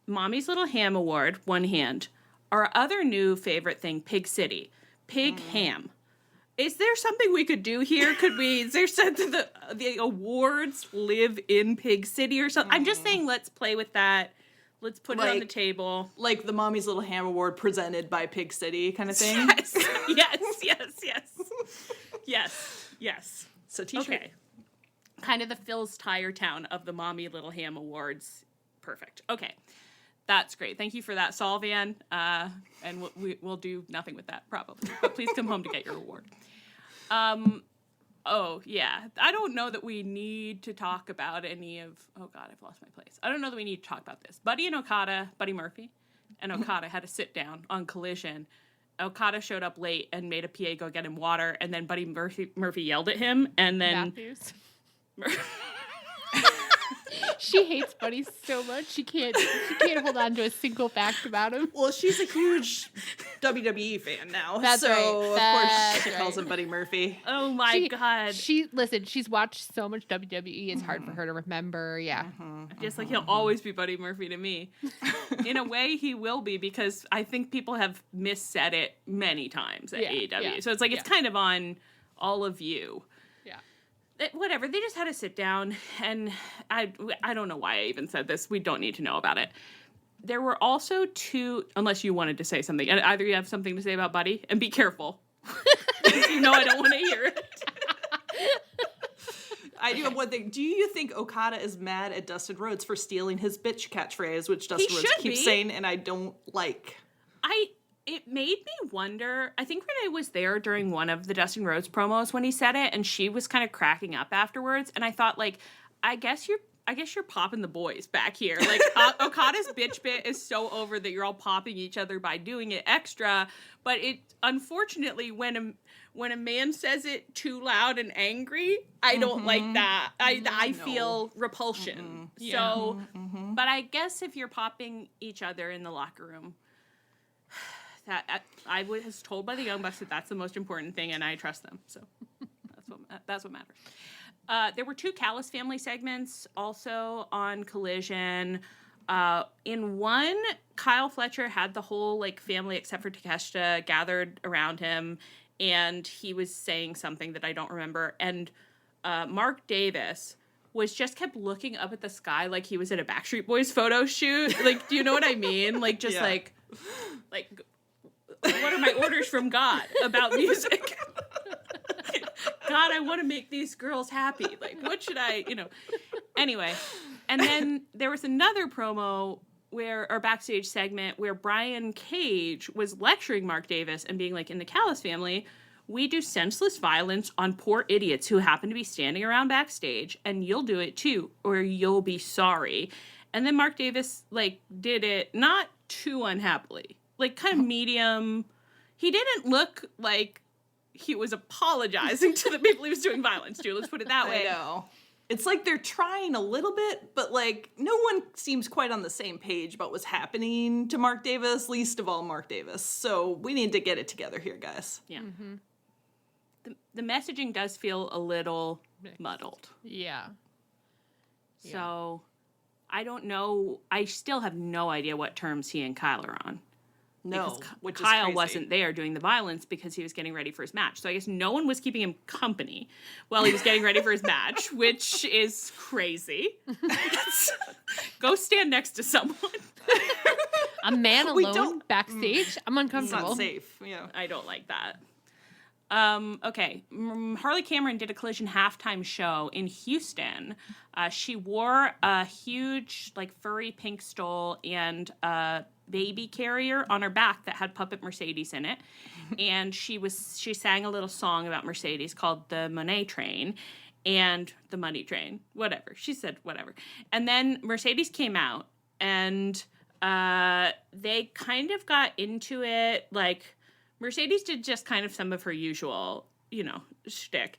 Mommy's Little Ham Award, one hand. Our other new favorite thing, Pig City. Pig ham. Is there something we could do here? Is there something that the awards live in Pig City or something? I'm just saying, let's play with that. Let's put it on the table. Like the Mommy's Little Ham Award presented by Pig City kind of thing? Yes. So t-shirt. Okay. Kind of the Phil's Tire Town of the Mommy Little Ham Awards. Perfect. Okay. That's great. Thank you for that, Solvan. And we'll do nothing with that, probably. But please come home to get your award. Oh, yeah. I don't know that we need to talk about any of... Oh, God, I've lost my place. I don't know that we need to talk about this. Buddy Murphy and Okada had a sit-down on Collision. Okada showed up late and made a PA go get him water, and then Buddy Murphy yelled at him, and then... Matthews. She hates Buddy so much she can't hold on to a single fact about him. Well, she's a huge WWE fan now. That's so right. Of course she calls him Buddy Murphy. Oh my God. She's watched so much WWE, it's hard for her to remember. Yeah. Just like he'll always be Buddy Murphy to me. In a way, he will be, because I think people have missaid it many times at AEW. Yeah. So it's like, it's kind of on all of you. Whatever, they just had to sit down, and I don't know why I even said this. We don't need to know about it. There were also two, unless you wanted to say something. Either you have something to say about Buddy, and be careful. You know I don't want to hear it. I do have one thing. Do you think Okada is mad at Dustin Rhodes for stealing his bitch catchphrase, which Dustin Rhodes keeps saying, and I don't like? it made me wonder. I think Renee was there during one of the Dustin Rhodes promos when he said it, and she was kind of cracking up afterwards. And I thought, like, I guess you're popping the boys back here. Like, Okada's bitch bit is so over that you're all popping each other by doing it extra. But it, unfortunately, when a man says it too loud and angry, I don't like that. I feel repulsion. So, but I guess if you're popping each other in the locker room, that I was told by the Young Bucks that that's the most important thing, and I trust them. So that's what matters. There were 2 Callis family segments also on Collision. In one, Kyle Fletcher had the whole like family except for Takeshita gathered around him, and he was saying something that I don't remember. And Mark Davis just kept looking up at the sky like he was at a Backstreet Boys photo shoot. Like, do you know what I mean? Like, just like, what are my orders from God about music? God, I want to make these girls happy. Like, what should I, Anyway, and then there was another promo or backstage segment where Brian Cage was lecturing Mark Davis and being like, in the Callis family, we do senseless violence on poor idiots who happen to be standing around backstage, and you'll do it too, or you'll be sorry. And then Mark Davis, like, did it not too unhappily. Like, kind of medium. He didn't look like he was apologizing to the people he was doing violence to. Let's put it that way. I know. It's like they're trying a little bit, but, like, no one seems quite on the same page about what's happening to Mark Davis, least of all Mark Davis. So we need to get it together here, guys. Yeah. The messaging does feel a little muddled. Yeah. So I don't know. I still have no idea what terms he and Kyle are on. No, which Kyle wasn't there doing the violence because he was getting ready for his match. So I guess no one was keeping him company while he was getting ready for his match, which is crazy. Go stand next to someone. A man alone backstage? I'm uncomfortable. It's not safe. Yeah. I don't like that. Okay. Harley Cameron did a Collision halftime show in Houston. She wore a huge, like, furry pink stole and a baby carrier on her back that had Puppet Mercedes in it. And she sang a little song about Mercedes called the Monet Train and the Money Train, whatever. She said whatever. And then Mercedes came out, and they kind of got into it. Like, Mercedes did just kind of some of her usual, shtick.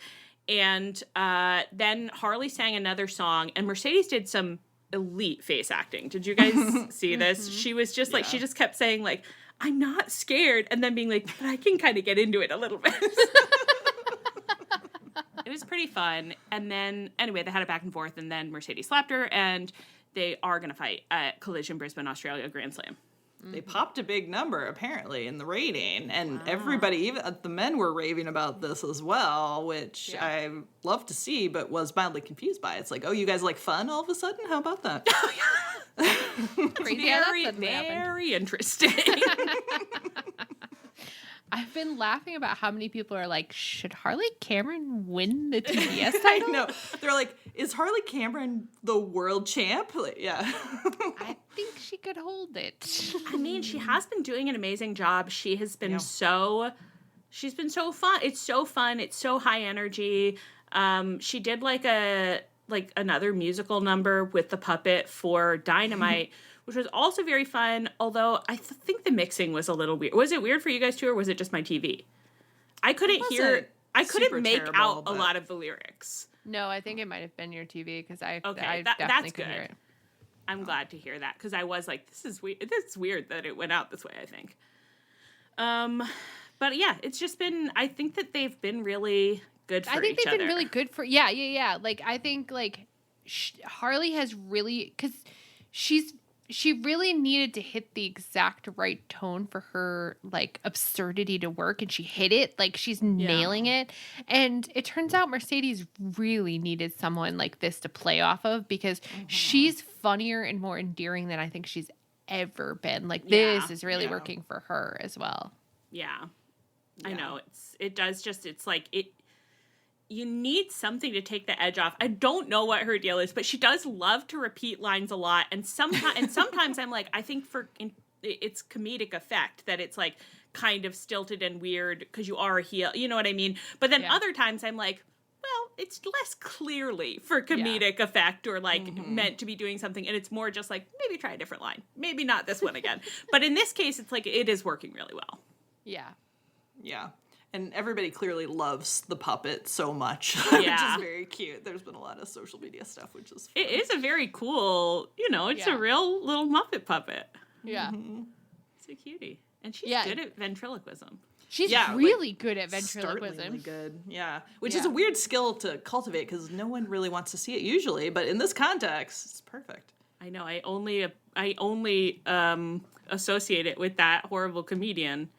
And then Harley sang another song, and Mercedes did some elite face acting. Did you guys see this? She was just like, she just kept saying, like, I'm not scared, and then being like, but I can kind of get into it a little bit. It was pretty fun. And then, anyway, they had it back and forth, and then Mercedes slapped her, and they are going to fight at Collision Brisbane, Australia Grand Slam. They popped a big number, apparently, in the rating, and everybody, even the men, were raving about this as well, which I love to see, but was mildly confused by. It's like, oh, you guys like fun all of a sudden? How about that? Crazy. Very interesting. I've been laughing about how many people are like, should Harley Cameron win the TBS title? I know. They're like, is Harley Cameron the world champ? Like, yeah. I think she could hold it. I mean, she has been doing an amazing job. She has been she's been so fun. It's so fun. It's so high energy. She did another musical number with the puppet for Dynamite, which was also very fun, although I think the mixing was a little weird. Was it weird for you guys too, or was it just my TV? I couldn't make out a lot of the lyrics. No, I think it might have been your TV, because I definitely that's could hear it. I'm glad to hear that, because I was like, this is weird. This is weird that it went out this way, I think. But yeah, it's just been, I think that they've been really good for each other. I think they've been really good for, yeah. Like, I think, like, Harley has really, because she really needed to hit the exact right tone for her, like, absurdity to work, and she hit it. Like, she's nailing it. And it turns out Mercedes really needed someone like this to play off of, because she's funnier and more endearing than I think she's ever been. Like, this is really working for her as well. Yeah. I know. It's like, you need something to take the edge off. I don't know what her deal is, but she does love to repeat lines a lot. And sometimes I'm like, I think it's comedic effect that it's like, kind of stilted and weird because you are a heel. You know what I mean? But then other times I'm like, well, it's less clearly for comedic effect or like meant to be doing something. And it's more just like, maybe try a different line. Maybe not this one again. But in this case, it's like, it is working really well. Yeah. Yeah. And everybody clearly loves the puppet so much, which is very cute. There's been a lot of social media stuff, which is fun. It is a very cool, it's a real little Muppet puppet. Yeah. It's a cutie. And she's good at ventriloquism. She's really good at ventriloquism. Really good. Yeah. Which is a weird skill to cultivate because no one really wants to see it usually. But in this context, it's perfect. I know. I only associate it with that horrible comedian,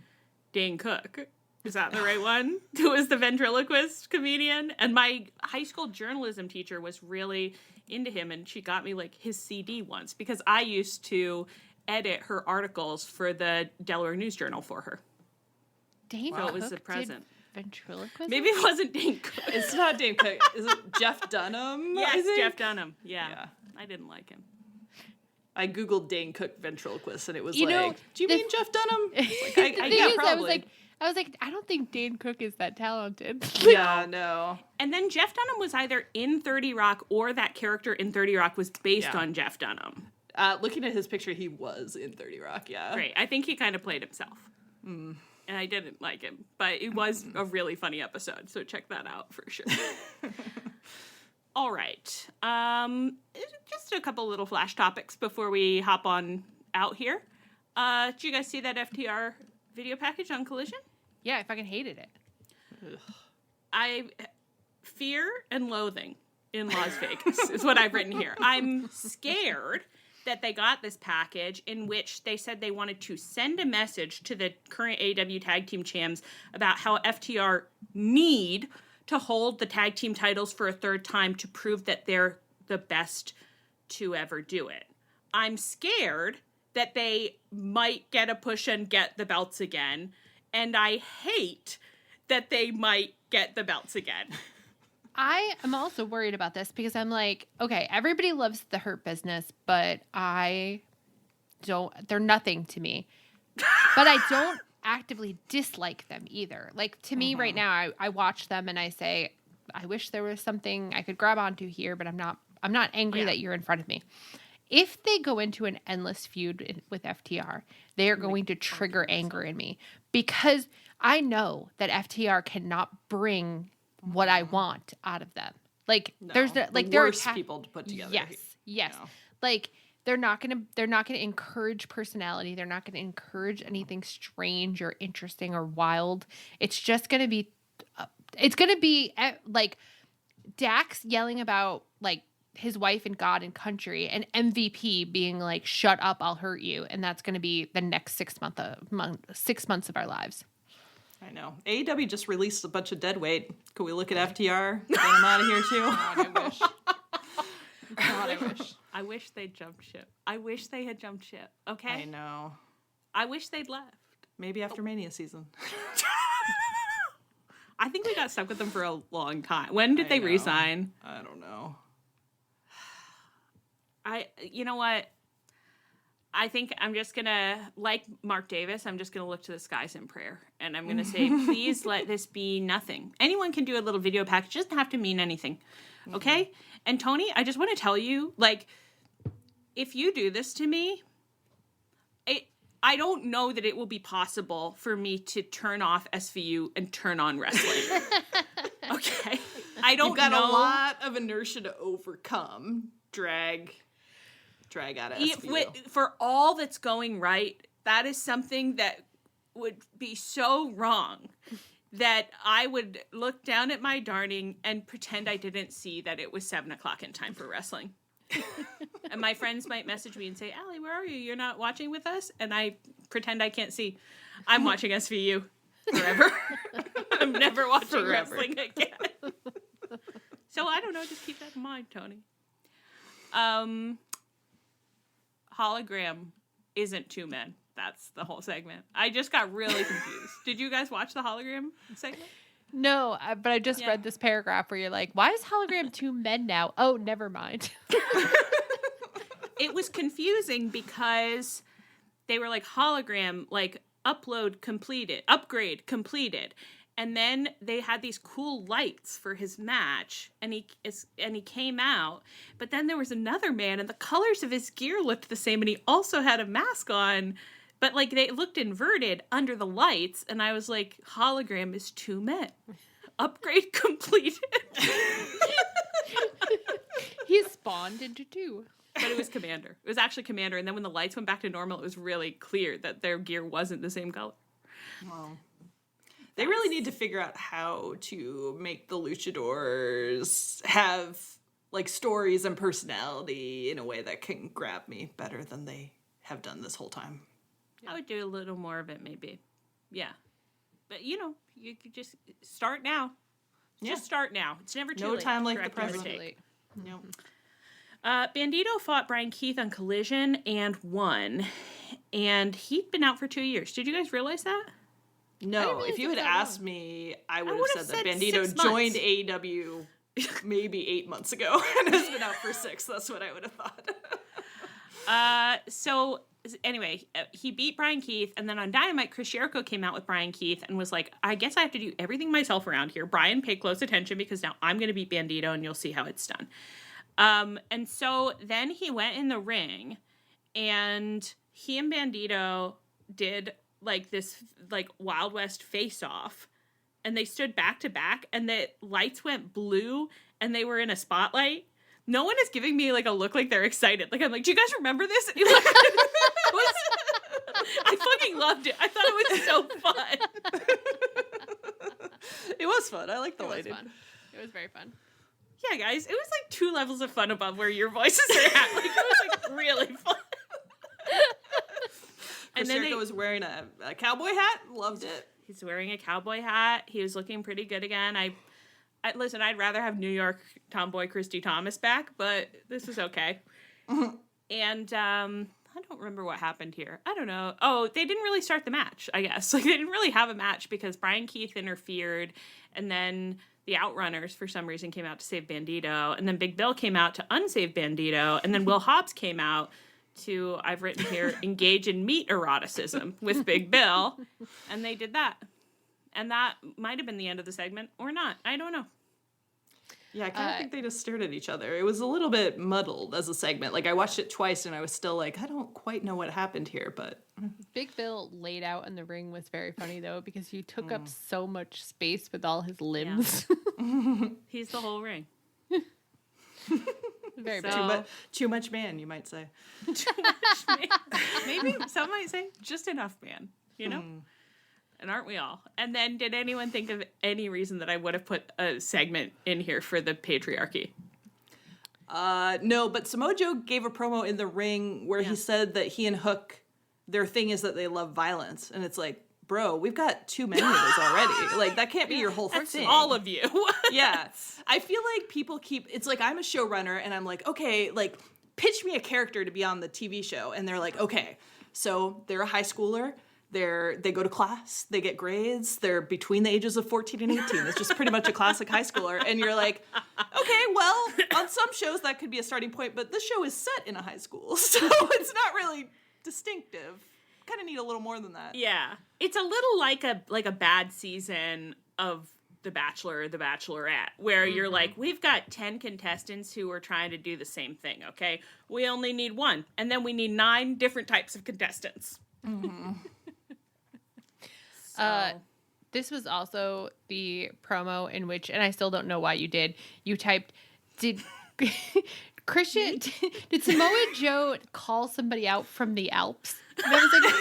Dane Cook. Is that the right one? Who was the ventriloquist comedian? And my high school journalism teacher was really into him, and she got me like his CD once because I used to edit her articles for the Delaware News Journal for her. Dane Cook was a present. Ventriloquism? Maybe it wasn't Dane Cook. It's not Dane Cook. Is it Jeff Dunham? Yes, Jeff Dunham. Yeah. I didn't like him. I Googled Dane Cook ventriloquist, and it was do you mean Jeff Dunham? Probably. I was like, I don't think Dane Cook is that talented. Yeah, no. And then Jeff Dunham was either in 30 Rock or that character in 30 Rock was based on Jeff Dunham. Looking at his picture, he was in 30 Rock, yeah. Great. I think he kind of played himself. And I didn't like him. But it was a really funny episode, so check that out for sure. All right. Just a couple little flash topics before we hop on out here. Did you guys see that FTR video package on Collision? Yeah, I fucking hated it. Ugh. I fear and loathing in Las Vegas is what I've written here. I'm scared that they got this package in which they said they wanted to send a message to the current AEW tag team champs about how FTR need to hold the tag team titles for a third time to prove that they're the best to ever do it. I'm scared that they might get a push and get the belts again. And I hate that they might get the belts again. I am also worried about this because I'm like, okay, everybody loves the Hurt Business, but they're nothing to me. But I don't actively dislike them either. Like, to me right now, I watch them and I say, I wish there was something I could grab onto here, but I'm not angry that you're in front of me. If they go into an endless feud with FTR, they are going to trigger anger in me because I know that FTR cannot bring what I want out of them. Like there's the worst people to put together. Yes. No. Like they're not gonna encourage personality. They're not gonna encourage anything strange or interesting or wild. It's just gonna be, like Dax yelling about like his wife and God and country, and MVP being like, "Shut up, I'll hurt you," and that's going to be the next 6 months of our lives. I know. AEW just released a bunch of deadweight. Could we look at FTR? Get them out of here too. God, I wish. I wish they'd jumped ship. I wish they had jumped ship. Okay. I know. I wish they'd left. Maybe after Mania season. I think we got stuck with them for a long time. When did they resign? I don't know. You know what? I think I'm just going to, like Mark Davis, I'm just going to look to the skies in prayer. And I'm going to say, please let this be nothing. Anyone can do a little video package. It doesn't have to mean anything. Okay? And Tony, I just want to tell you, like, if you do this to me, I don't know that it will be possible for me to turn off SVU and turn on wrestling. Okay? I don't know. You've got a lot of inertia to overcome. Drag out of SVU. For all that's going right, that is something that would be so wrong that I would look down at my darning and pretend I didn't see that it was 7:00 in time for wrestling. And my friends might message me and say, Allie, where are you? You're not watching with us? And I pretend I can't see. I'm watching SVU forever. I'm never watching wrestling again. So I don't know. Just keep that in mind, Tony. Hologram isn't two men. That's the whole segment. I just got really confused. Did you guys watch the Hologram segment? No, but I just read this paragraph where you're like, why is Hologram two men now? Oh, never mind. It was confusing because they were like, Hologram, like, upgrade completed. And then they had these cool lights for his match, and he came out. But then there was another man, and the colors of his gear looked the same, and he also had a mask on, but like they looked inverted under the lights. And I was like, hologram is two men. Upgrade completed. He spawned into two. But it was Commander. It was actually Commander. And then when the lights went back to normal, it was really clear that their gear wasn't the same color. Wow. They really need to figure out how to make the luchadors have like stories and personality in a way that can grab me better than they have done this whole time. I would do a little more of it, maybe. Yeah. But, you could just start now. Just start now. It's never too late. No time like the present. present. No. Bandito fought Brian Keith on Collision and won. And he'd been out for 2 years. Did you guys realize that? No, if you had asked me, I would have said that Bandito joined AEW maybe 8 months ago and has been out for 6. That's what I would have thought. So anyway, he beat Brian Keith, and then on Dynamite, Chris Jericho came out with Brian Keith and was like, I guess I have to do everything myself around here. Brian, pay close attention because now I'm going to beat Bandito, and you'll see how it's done. And so then he went in the ring, and he and Bandito did like this like Wild West face-off, and they stood back to back, and the lights went blue, and they were in a spotlight. No one is giving me like a look like they're excited. Like I'm like, do you guys remember this? And I fucking loved it. I thought it was so fun. It was fun. I like the lighting. It was very fun. Yeah, guys, it was like 2 levels of fun above where your voices are at. Like it was like really fun. And then was wearing a cowboy hat. Loved it. He's wearing a cowboy hat. He was looking pretty good again. Listen, I'd rather have New York tomboy Christy Thomas back, but this is okay. And I don't remember what happened here. I don't know. Oh, they didn't really start the match, I guess. Like they didn't really have a match because Brian Keith interfered, and then the Outrunners for some reason came out to save Bandito, and then Big Bill came out to unsave Bandito, and then Will Hobbs came out to, I've written here, engage in meat eroticism with Big Bill, and they did that. And that might have been the end of the segment, or not. I don't know. Yeah, I kind of think they just stared at each other. It was a little bit muddled as a segment. Like, I watched it twice, and I was still like, I don't quite know what happened here, but... Big Bill laid out in the ring was very funny, though, because he took up so much space with all his limbs. Yeah. He's the whole ring. Very too much man, you might say. Too much man. Maybe some might say just enough man, you know? And aren't we all? And then did anyone think of any reason that I would have put a segment in here for the patriarchy? No, but Samoa Joe gave a promo in the ring where he said that he and Hook, their thing is that they love violence. And it's like, bro, we've got too many of those already. Like, that can't be your whole thing. All of you. Yeah. I feel like people it's like, I'm a showrunner, and I'm like, okay, like, pitch me a character to be on the TV show. And they're like, okay, so they're a high schooler. They go to class, they get grades, they're between the ages of 14 and 18. It's just pretty much a classic high schooler. And you're like, okay, well, on some shows that could be a starting point, but this show is set in a high school, so it's not really distinctive. Kind of need a little more than that. Yeah. It's a little like a bad season of The Bachelor or The Bachelorette, where you're like, we've got 10 contestants who are trying to do the same thing, okay? We only need 1, and then we need 9 different types of contestants. Mm-hmm. This was also the promo in which, and I still don't know why you typed, did Christian, did Samoa Joe call somebody out from the Alps? And I was like,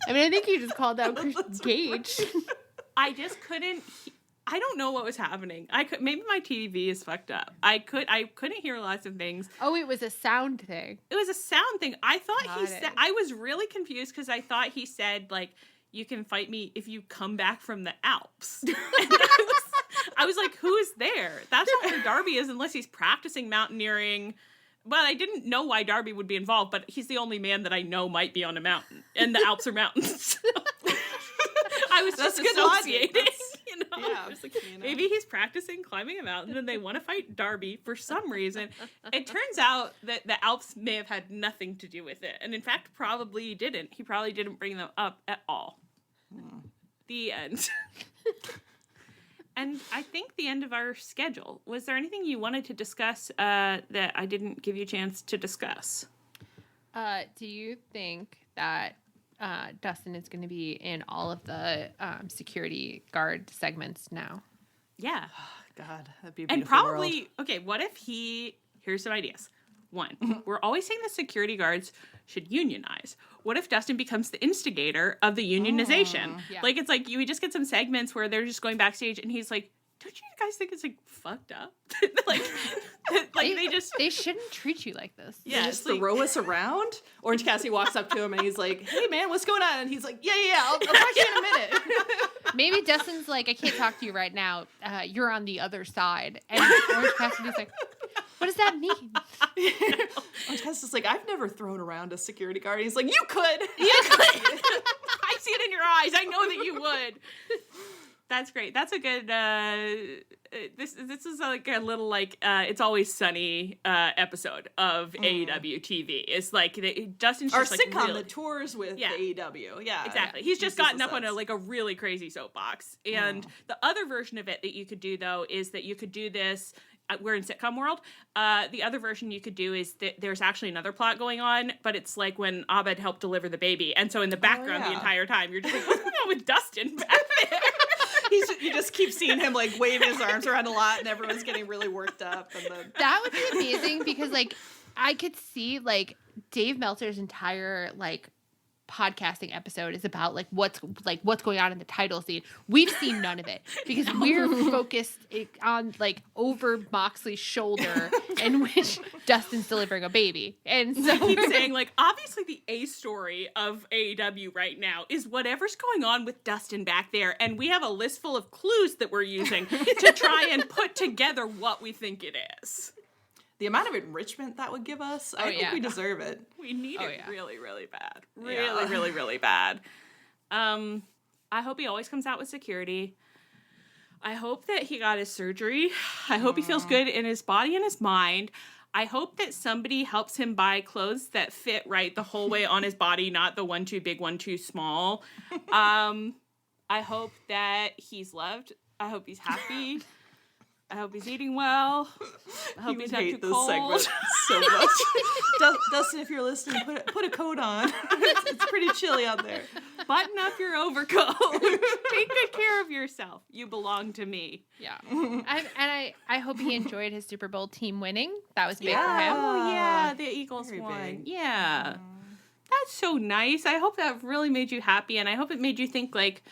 I mean, I think you just called out Christian Gage. I just couldn't, I don't know what was happening. Maybe my TV is fucked up. I couldn't hear lots of things. Oh, it was a sound thing. It was a sound thing. I thought I was really confused because I thought he said, like, you can fight me if you come back from the Alps. And I was like, who is there? That's not where Darby is unless he's practicing mountaineering. But I didn't know why Darby would be involved, but he's the only man that I know might be on a mountain. And the Alps are mountains. So I was just associating. You know? Yeah, Just like, maybe he's practicing climbing a mountain and they want to fight Darby for some reason. It turns out that the Alps may have had nothing to do with it. And in fact, probably didn't. He probably didn't bring them up at all. The end. And I think the end of our schedule. Was there anything you wanted to discuss that I didn't give you a chance to discuss? Do you think that Dustin is going to be in all of the security guard segments now? Yeah. God, that'd be a beautiful and probably, world. okay, what if here's some ideas. One, we're always saying the security guards should unionize. What if Dustin becomes the instigator of the unionization? Yeah. Like, it's like, we just get some segments where they're just going backstage and he's like, don't you guys think it's, like, fucked up? They shouldn't treat you like this. Yeah, just throw us around. Orange Cassidy walks up to him and he's like, hey, man, what's going on? And he's like, yeah, I'll talk to you in a minute. Maybe Dustin's like, I can't talk to you right now. You're on the other side. And Orange Cassidy's like, what does that mean? Orange Cassidy's like, I've never thrown around a security guard. And he's like, you could. I see it in your eyes. I know that you would. That's great. That's a good, this is like a little, like, It's Always Sunny episode of AEW TV. It's like, Dustin's just, our like, sitcom really, that tours with AEW. Yeah. Exactly. He's just gotten up on a really crazy soapbox. And the other version of it that you could do, though, is that you could do this, we're in sitcom world. The other version you could do is that there's actually another plot going on, but it's like when Abed helped deliver the baby. And so in the background the entire time, you're just like, what's going on with Dustin back there? You just keep seeing him like waving his arms around a lot and everyone's getting really worked up. And then that would be amazing because like I could see like Dave Meltzer's entire like podcasting episode is about like what's going on in the title scene. We've seen none of it because we're focused on like over Moxley's shoulder in which Dustin's delivering a baby. And so I keep saying, like, obviously the A story of AEW right now is whatever's going on with Dustin back there, and we have a list full of clues that we're using to try and put together what we think it is. The amount of enrichment that would give us, I think we deserve it. We need it really, really bad. Really, really bad. I hope he always comes out with security. I hope that he got his surgery. I hope he feels good in his body and his mind. I hope that somebody helps him buy clothes that fit right the whole way on his body, not the one too big, one too small. I hope that he's loved. I hope he's happy. I hope he's eating well. I hope he's not too cold. Segment so much. Dustin, if you're listening, put a coat on. It's pretty chilly out there. Button up your overcoat. Take good care of yourself. You belong to me. Yeah. I hope he enjoyed his Super Bowl team winning. That was big for him. Oh, yeah. The Eagles won. Yeah. That's so nice. I hope that really made you happy, and I hope it made you think, like,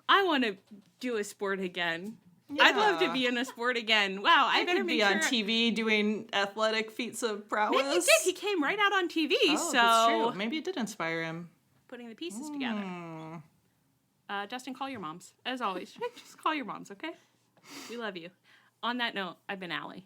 I want to do a sport again. Yeah. I'd love to be in a sport again. Wow, I better be on TV doing athletic feats of prowess. Maybe he did. He came right out on TV. Oh, that's true. Maybe it did inspire him. Putting the pieces together. Dustin, call your moms. As always, just call your moms, okay? We love you. On that note, I've been Allie.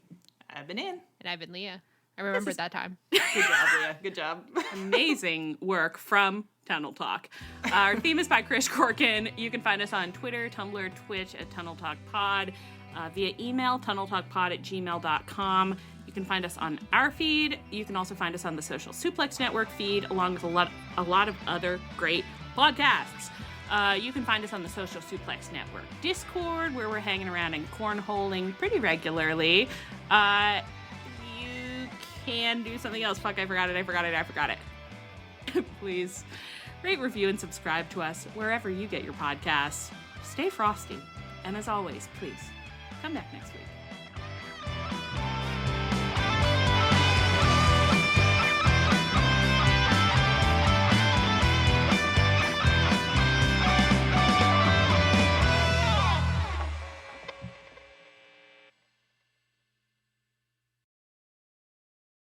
I've been Ann. And I've been Leah. I remembered that time. Good job, Leah. Good job. Amazing work from Tunnel Talk. Our theme is by Chris Corkin. You can find us on Twitter, Tumblr, Twitch at Tunnel Talk Pod, via email, tunneltalkpod@gmail.com. You can find us on our feed. You can also find us on the Social Suplex Network feed, along with a lot of other great podcasts. You can find us on the Social Suplex Network Discord, where we're hanging around and cornholing pretty regularly. You can do something else. Fuck, I forgot it. Please rate, review, and subscribe to us wherever you get your podcasts. Stay frosty. And as always, please come back next week.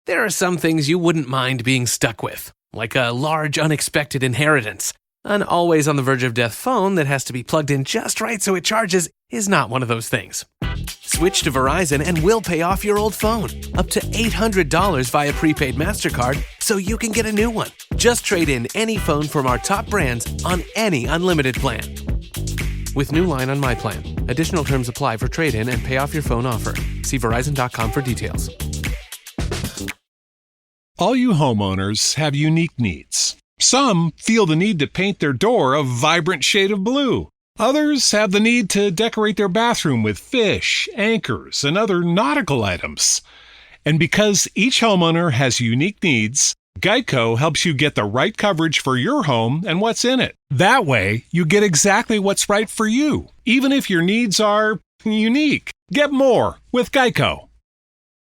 There are some things you wouldn't mind being stuck with, like a large unexpected inheritance. An always on the verge of death phone that has to be plugged in just right so it charges is not one of those things. Switch to Verizon and we'll pay off your old phone, up to $800 via prepaid MasterCard, so you can get a new one. Just trade in any phone from our top brands on any unlimited plan. With new line on my plan. Additional terms apply for trade-in and pay off your phone offer. See Verizon.com for details. All you homeowners have unique needs. Some feel the need to paint their door a vibrant shade of blue. Others have the need to decorate their bathroom with fish, anchors, and other nautical items. And because each homeowner has unique needs, Geico helps you get the right coverage for your home and what's in it. That way, you get exactly what's right for you, even if your needs are unique. Get more with Geico.